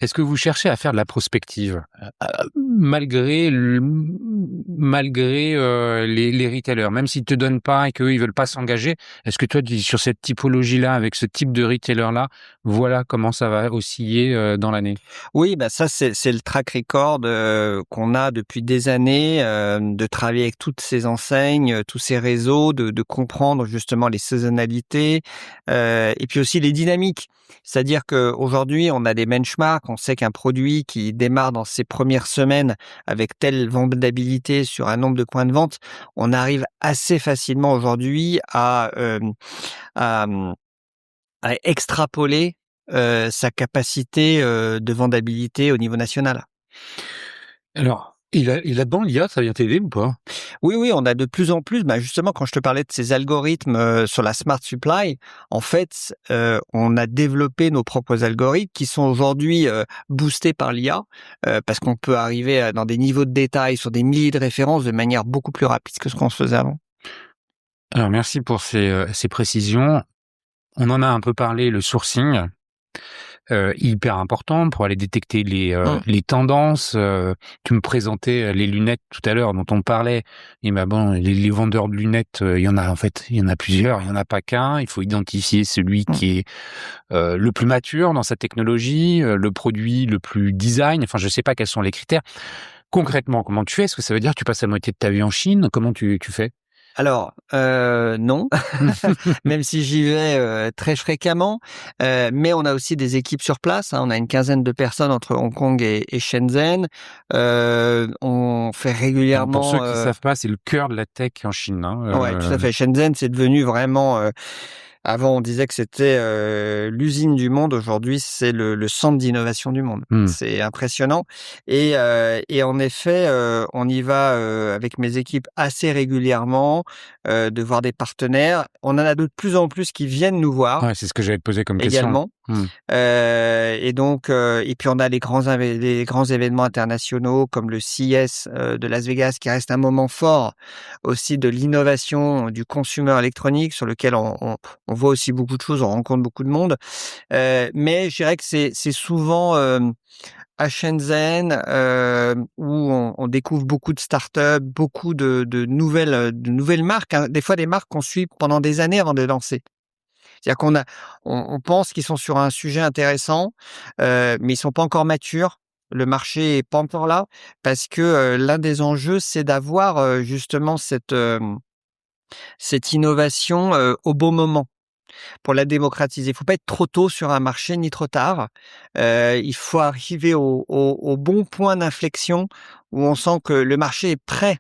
Est-ce que vous cherchez à faire de la prospective malgré les retailers, même s'ils te donnent pas et qu'eux ils veulent pas s'engager? Est-ce que toi, sur cette typologie-là, avec ce type de retailer-là, voilà comment ça va osciller dans l'année? Oui, bah ça c'est le track record qu'on a depuis des années, de travailler avec toutes ces enseignes, tous ces réseaux, de comprendre justement les saisonnalités et puis aussi les dynamiques. C'est-à-dire qu'aujourd'hui, on a des benchmarks, on sait qu'un produit qui démarre dans ses premières semaines avec telle vendabilité sur un nombre de points de vente, on arrive assez facilement aujourd'hui à extrapoler sa capacité de vendabilité au niveau national. Alors, et là-dedans, l'IA, ça vient t'aider ou pas? Oui, on a de plus en plus, justement, quand je te parlais de ces algorithmes sur la smart supply, en fait, on a développé nos propres algorithmes qui sont aujourd'hui boostés par l'IA, parce qu'on peut arriver dans des niveaux de détail sur des milliers de références de manière beaucoup plus rapide que ce qu'on se faisait avant. Alors, merci pour ces précisions. On en a un peu parlé, le sourcing. hyper important pour aller détecter les tendances. Tu me présentais les lunettes tout à l'heure dont on parlait. Et bon, les vendeurs de lunettes, il y en a plusieurs, il y en a pas qu'un. Il faut identifier celui qui est le plus mature dans sa technologie, le produit le plus design. Enfin, je sais pas quels sont les critères. Concrètement, comment tu fais? Est-ce que ça veut dire que tu passes la moitié de ta vie en Chine? Comment tu fais? Alors, non, même si j'y vais très fréquemment, mais on a aussi des équipes sur place, hein. On a une quinzaine de personnes entre Hong Kong et Shenzhen. On fait Alors, régulièrement. pour ceux qui savent pas, c'est le cœur de la tech en Chine. Hein, Ouais, tout à fait. Shenzhen, c'est devenu vraiment. Avant, on disait que c'était l'usine du monde. Aujourd'hui, c'est le centre d'innovation du monde. C'est impressionnant. Et en effet, on y va avec mes équipes assez régulièrement, de voir des partenaires. On en a de plus en plus qui viennent nous voir. Ouais, c'est ce que j'avais posé comme question. Également. Et donc, et puis on a les grands événements internationaux comme le CES de Las Vegas, qui reste un moment fort aussi de l'innovation du consumer électronique, sur lequel on voit aussi beaucoup de choses, on rencontre beaucoup de monde. Mais je dirais que c'est souvent à Shenzhen où on découvre beaucoup de startups, beaucoup de nouvelles marques, hein, des fois des marques qu'on suit pendant des années avant de lancer. C'est-à-dire on pense qu'ils sont sur un sujet intéressant, mais ils sont pas encore matures. Le marché est pas encore là, parce que l'un des enjeux, c'est d'avoir justement cette innovation au bon moment pour la démocratiser. Il faut pas être trop tôt sur un marché ni trop tard. Il faut arriver au bon point d'inflexion où on sent que le marché est prêt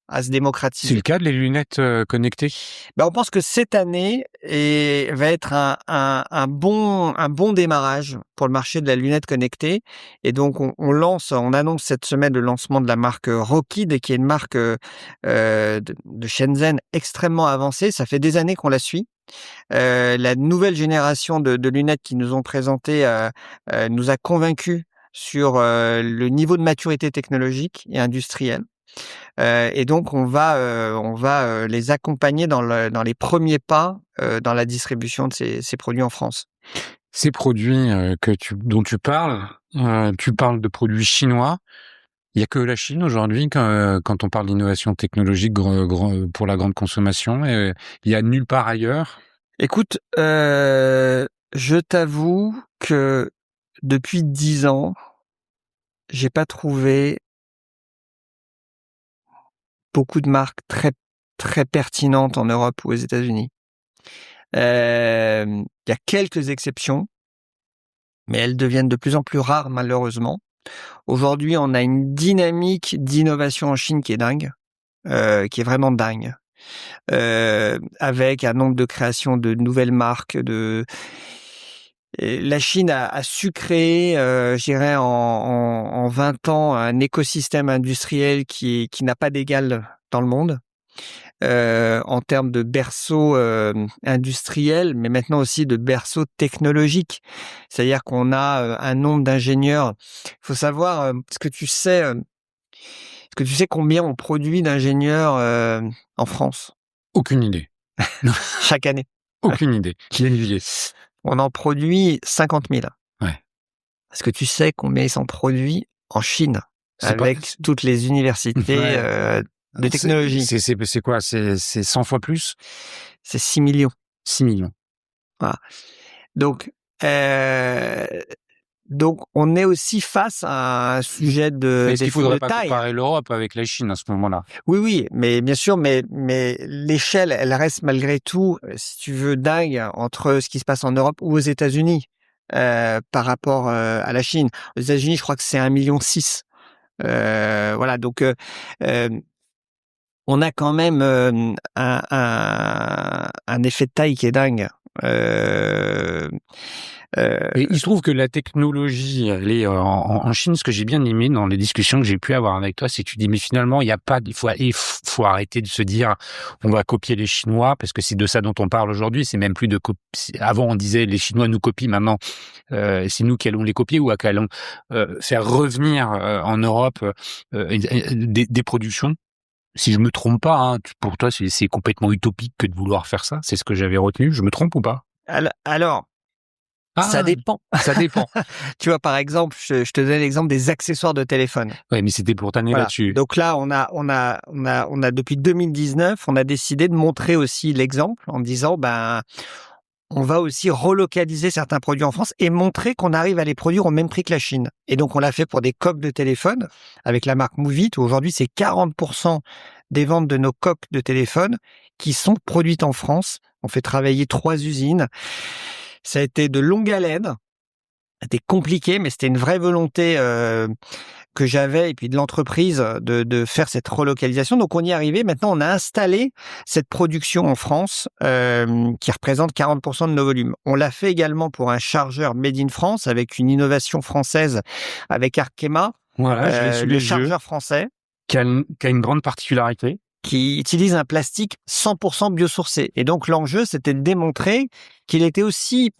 à se démocratiser. C'est le cas de les lunettes connectées? On pense que cette année va être un bon démarrage pour le marché de la lunette connectée. Et donc, on annonce cette semaine le lancement de la marque Rokid, qui est une marque de Shenzhen extrêmement avancée. Ça fait des années qu'on la suit. La nouvelle génération de lunettes qu'ils nous ont présentées nous a convaincus sur le niveau de maturité technologique et industrielle. Et donc on va les accompagner dans les premiers pas dans la distribution de ces produits en France. Ces produits dont tu parles de produits chinois. Il y a que la Chine aujourd'hui quand on parle d'innovation technologique pour la grande consommation. Il y a nulle part ailleurs. Écoute, je t'avoue que depuis 10 ans, j'ai pas trouvé beaucoup de marques très très pertinentes en Europe ou aux États-Unis. Il y a quelques exceptions, mais elles deviennent de plus en plus rares, malheureusement. Aujourd'hui, on a une dynamique d'innovation en Chine qui est dingue, qui est vraiment dingue, avec un nombre de créations de nouvelles marques. La Chine a su créer, je dirais, en 20 ans, un écosystème industriel qui n'a pas d'égal dans le monde. En termes de berceau industriel, mais maintenant aussi de berceau technologique. C'est-à-dire qu'on a un nombre d'ingénieurs. Il faut savoir, est-ce que tu sais combien on produit d'ingénieurs en France Aucune idée. chaque année? Aucune idée. J'ai une idée. On en produit 50 000. Ouais. Est-ce que tu sais combien ils sont produits en Chine avec toutes les universités de technologie? C'est quoi? C'est 100 fois plus? C'est 6 millions. 6 millions. Voilà. Donc, on est aussi face à un sujet de Est-ce qu'il faudrait pas taille. comparer l'Europe avec la Chine à ce moment-là? Oui, mais bien sûr, mais l'échelle, elle reste malgré tout, si tu veux, dingue entre ce qui se passe en Europe ou aux États-Unis par rapport à la Chine. Aux États-Unis, je crois que c'est 1,6 million. Voilà, donc on a quand même un effet de taille qui est dingue. Et il se trouve que la technologie, elle est en Chine. Ce que j'ai bien aimé dans les discussions que j'ai pu avoir avec toi, c'est que tu dis mais finalement il faut arrêter de se dire on va copier les Chinois, parce que c'est de ça dont on parle aujourd'hui. C'est même plus de avant on disait les Chinois nous copient, maintenant c'est nous qui allons les copier ou qui allons faire revenir en Europe des productions. Si je me trompe pas, hein, pour toi c'est complètement utopique que de vouloir faire ça. C'est ce que j'avais retenu. Je me trompe ou pas? Alors, Ça dépend. Ça dépend. Tu vois, par exemple, je te donne l'exemple des accessoires de téléphone. Ouais, mais c'était pour t'amener là-dessus. Donc là, on a depuis 2019, on a décidé de montrer aussi l'exemple en disant, on va aussi relocaliser certains produits en France et montrer qu'on arrive à les produire au même prix que la Chine. Et donc, on l'a fait pour des coques de téléphone avec la marque Movit, où aujourd'hui, c'est 40% des ventes de nos coques de téléphone qui sont produites en France. On fait travailler 3 usines. Ça a été de longue haleine. C'était compliqué, mais c'était une vraie volonté que j'avais et puis de l'entreprise de faire cette relocalisation. Donc on y est arrivé. Maintenant, on a installé cette production en France qui représente 40% de nos volumes. On l'a fait également pour un chargeur made in France avec une innovation française avec Arkema. Voilà, je l'ai sous le les chargeur yeux, français qui a une grande particularité. qui utilise un plastique 100% biosourcé. Et donc l'enjeu, c'était de démontrer qu'il était aussi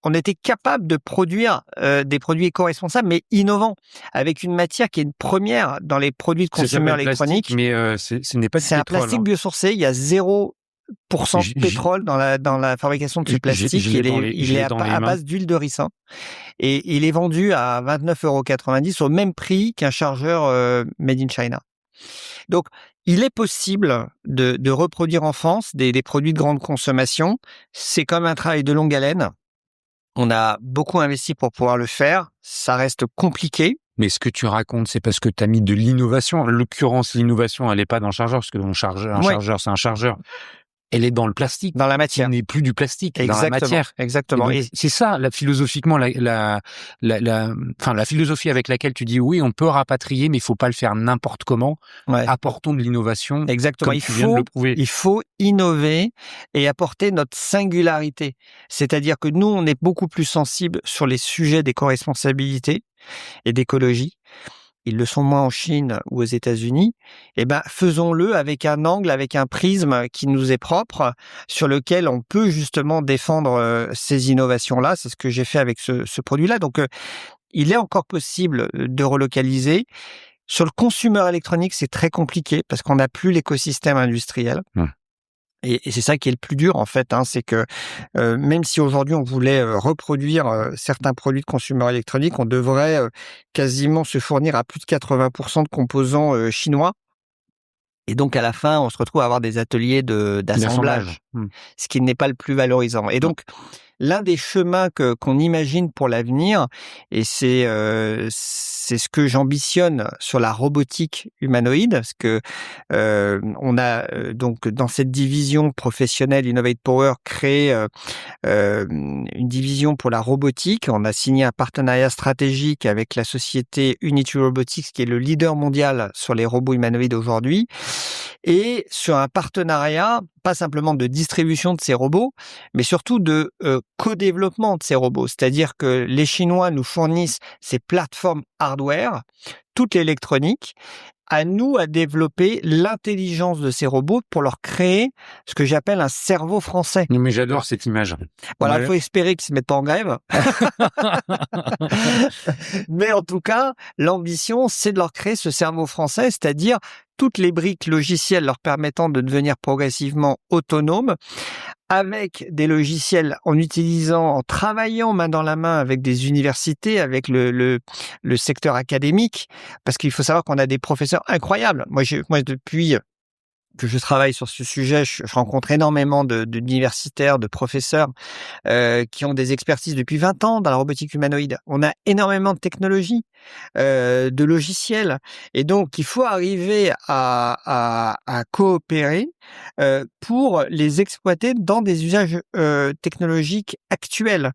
on était capable de produire des produits éco-responsables, mais innovants, avec une matière qui est une première dans les produits de Ça consumer s'appelle électronique. plastique, mais ce n'est pas du C'est un pétrole, plastique hein. biosourcé. Il y a 0% J- de j- pétrole dans la fabrication de ce Je plastique. l'ai dans Il est dans les à mains. base d'huile de ricin. Et il est vendu à 29,90 € au même prix qu'un chargeur made in China. Donc, il est possible de reproduire en France des produits de grande consommation. C'est comme un travail de longue haleine. On a beaucoup investi pour pouvoir le faire. Ça reste compliqué. Mais ce que tu racontes, c'est parce que tu as mis de l'innovation. En l'occurrence, l'innovation, elle n'est pas dans le chargeur, parce que un chargeur, c'est un chargeur. Elle est dans le plastique. Dans la Qui matière. n'est plus du plastique, dans la Exactement. matière. Exactement. Et donc, c'est ça, philosophiquement, la philosophie avec laquelle tu dis oui, on peut rapatrier, mais il faut pas le faire n'importe comment. Ouais. Apportons de l'innovation. Exactement. Comme tu viens de le prouver. Il faut innover et apporter notre singularité. C'est-à-dire que nous, on est beaucoup plus sensibles sur les sujets d'éco-responsabilité et d'écologie. Ils le sont moins en Chine ou aux États-Unis. Faisons-le avec un angle, avec un prisme qui nous est propre, sur lequel on peut justement défendre ces innovations-là. C'est ce que j'ai fait avec ce produit-là. Donc, il est encore possible de relocaliser. Sur le consumer électronique, c'est très compliqué parce qu'on n'a plus l'écosystème industriel. Et c'est ça qui est le plus dur, en fait, c'est que même si aujourd'hui on voulait reproduire certains produits de consumer électronique, on devrait quasiment se fournir à plus de 80% de composants chinois. Et donc, à la fin, on se retrouve à avoir des ateliers d'assemblage, ce qui n'est pas le plus valorisant. Et donc, l'un des chemins qu'on imagine pour l'avenir, et c'est ce que j'ambitionne sur la robotique humanoïde, parce que on a donc dans cette division professionnelle Innovate Power créé une division pour la robotique. On a signé un partenariat stratégique avec la société Unity Robotics, qui est le leader mondial sur les robots humanoïdes aujourd'hui, et sur un partenariat pas simplement de distribution de ces robots, mais surtout de co-développement de ces robots. C'est-à-dire que les Chinois nous fournissent ces plateformes hardware, toute l'électronique, à nous à développer l'intelligence de ces robots pour leur créer ce que j'appelle un cerveau français. Mais j'adore cette image. Voilà, il faut espérer qu'ils se mettent pas en grève. Mais en tout cas, l'ambition, c'est de leur créer ce cerveau français, c'est-à-dire toutes les briques logicielles leur permettant de devenir progressivement autonomes, avec des logiciels en travaillant main dans la main avec des universités, avec le secteur académique, parce qu'il faut savoir qu'on a des professeurs incroyables. Moi, depuis que je travaille sur ce sujet, je rencontre énormément d'universitaires, de professeurs qui ont des expertises depuis 20 ans dans la robotique humanoïde. On a énormément de technologies, de logiciels. Et donc, il faut arriver à coopérer pour les exploiter dans des usages technologiques actuels.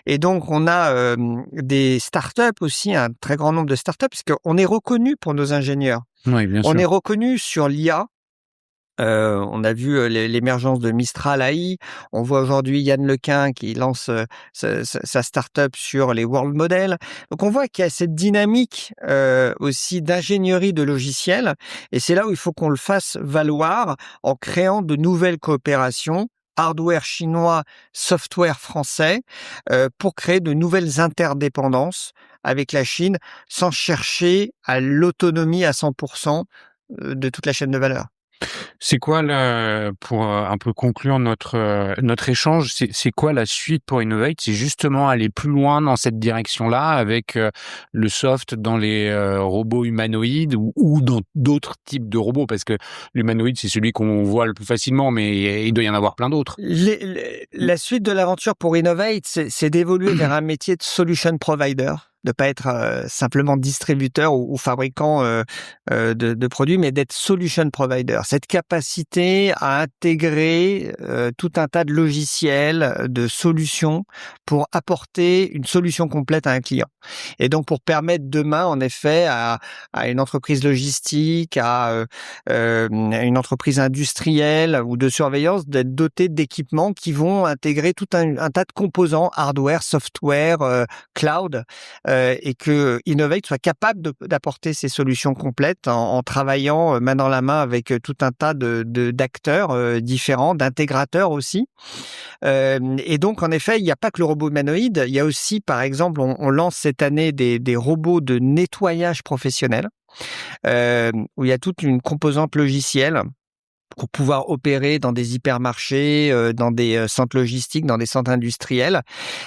Et donc, on a des startups aussi, un très grand nombre de startups, parce qu'on est reconnu pour nos ingénieurs. Oui, bien sûr. On est reconnu sur l'IA. On a vu l'émergence de Mistral AI. On voit aujourd'hui Yann Lequin qui lance sa start-up sur les world models. Donc on voit qu'il y a cette dynamique aussi d'ingénierie de logiciels, et c'est là où il faut qu'on le fasse valoir en créant de nouvelles coopérations, hardware chinois, software français, pour créer de nouvelles interdépendances avec la Chine, sans chercher à l'autonomie à 100% de toute la chaîne de valeur. C'est quoi pour un peu conclure notre échange, c'est quoi la suite pour Innovate? C'est justement aller plus loin dans cette direction-là avec le soft dans les robots humanoïdes ou dans d'autres types de robots? Parce que l'humanoïde, c'est celui qu'on voit le plus facilement, mais il doit y en avoir plein d'autres. La suite de l'aventure pour Innovate, c'est d'évoluer vers un métier de solution provider, de pas être simplement distributeur ou fabricant de produits, mais d'être solution provider. Cette capacité à intégrer tout un tas de logiciels, de solutions pour apporter une solution complète à un client. Et donc pour permettre demain, en effet, à une entreprise logistique, à une entreprise industrielle ou de surveillance, d'être dotée d'équipements qui vont intégrer tout un tas de composants, hardware, software, cloud, et que Innovate soit capable d'apporter ces solutions complètes en travaillant main dans la main avec tout un tas d'acteurs différents, d'intégrateurs aussi. Et donc, en effet, il n'y a pas que le robot humanoïde. Il y a aussi, par exemple, on lance cette année des robots de nettoyage professionnel, où il y a toute une composante logicielle pour pouvoir opérer dans des hypermarchés, dans des centres logistiques, dans des centres industriels.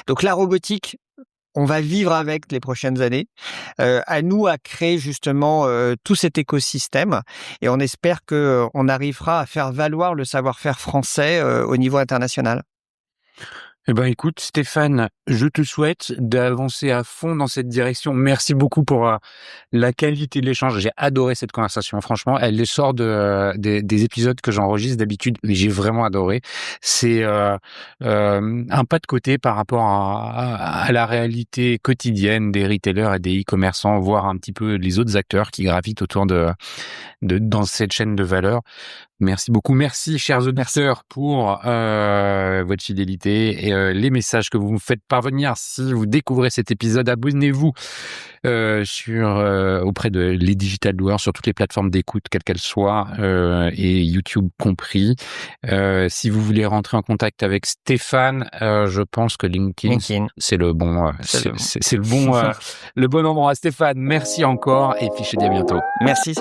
Donc la robotique, on va vivre avec les prochaines années. À nous à créer justement tout cet écosystème, et on espère que on arrivera à faire valoir le savoir-faire français au niveau international. Eh ben, écoute, Stéphane, je te souhaite d'avancer à fond dans cette direction. Merci beaucoup pour la qualité de l'échange. J'ai adoré cette conversation. Franchement, elle sort des épisodes que j'enregistre d'habitude, mais j'ai vraiment adoré. C'est un pas de côté par rapport à la réalité quotidienne des retailers et des e-commerçants, voir un petit peu les autres acteurs qui gravitent autour dans cette chaîne de valeur. Merci beaucoup. Merci, chers auditeurs, pour votre fidélité et les messages que vous me faites parvenir. Si vous découvrez cet épisode, abonnez-vous auprès de les Digital Doers sur toutes les plateformes d'écoute, quelles qu'elles soient, et YouTube compris. Si vous voulez rentrer en contact avec Stéphane, je pense que LinkedIn. C'est le bon, c'est le bon endroit. Stéphane, merci encore et puis je te dis à bientôt. Merci.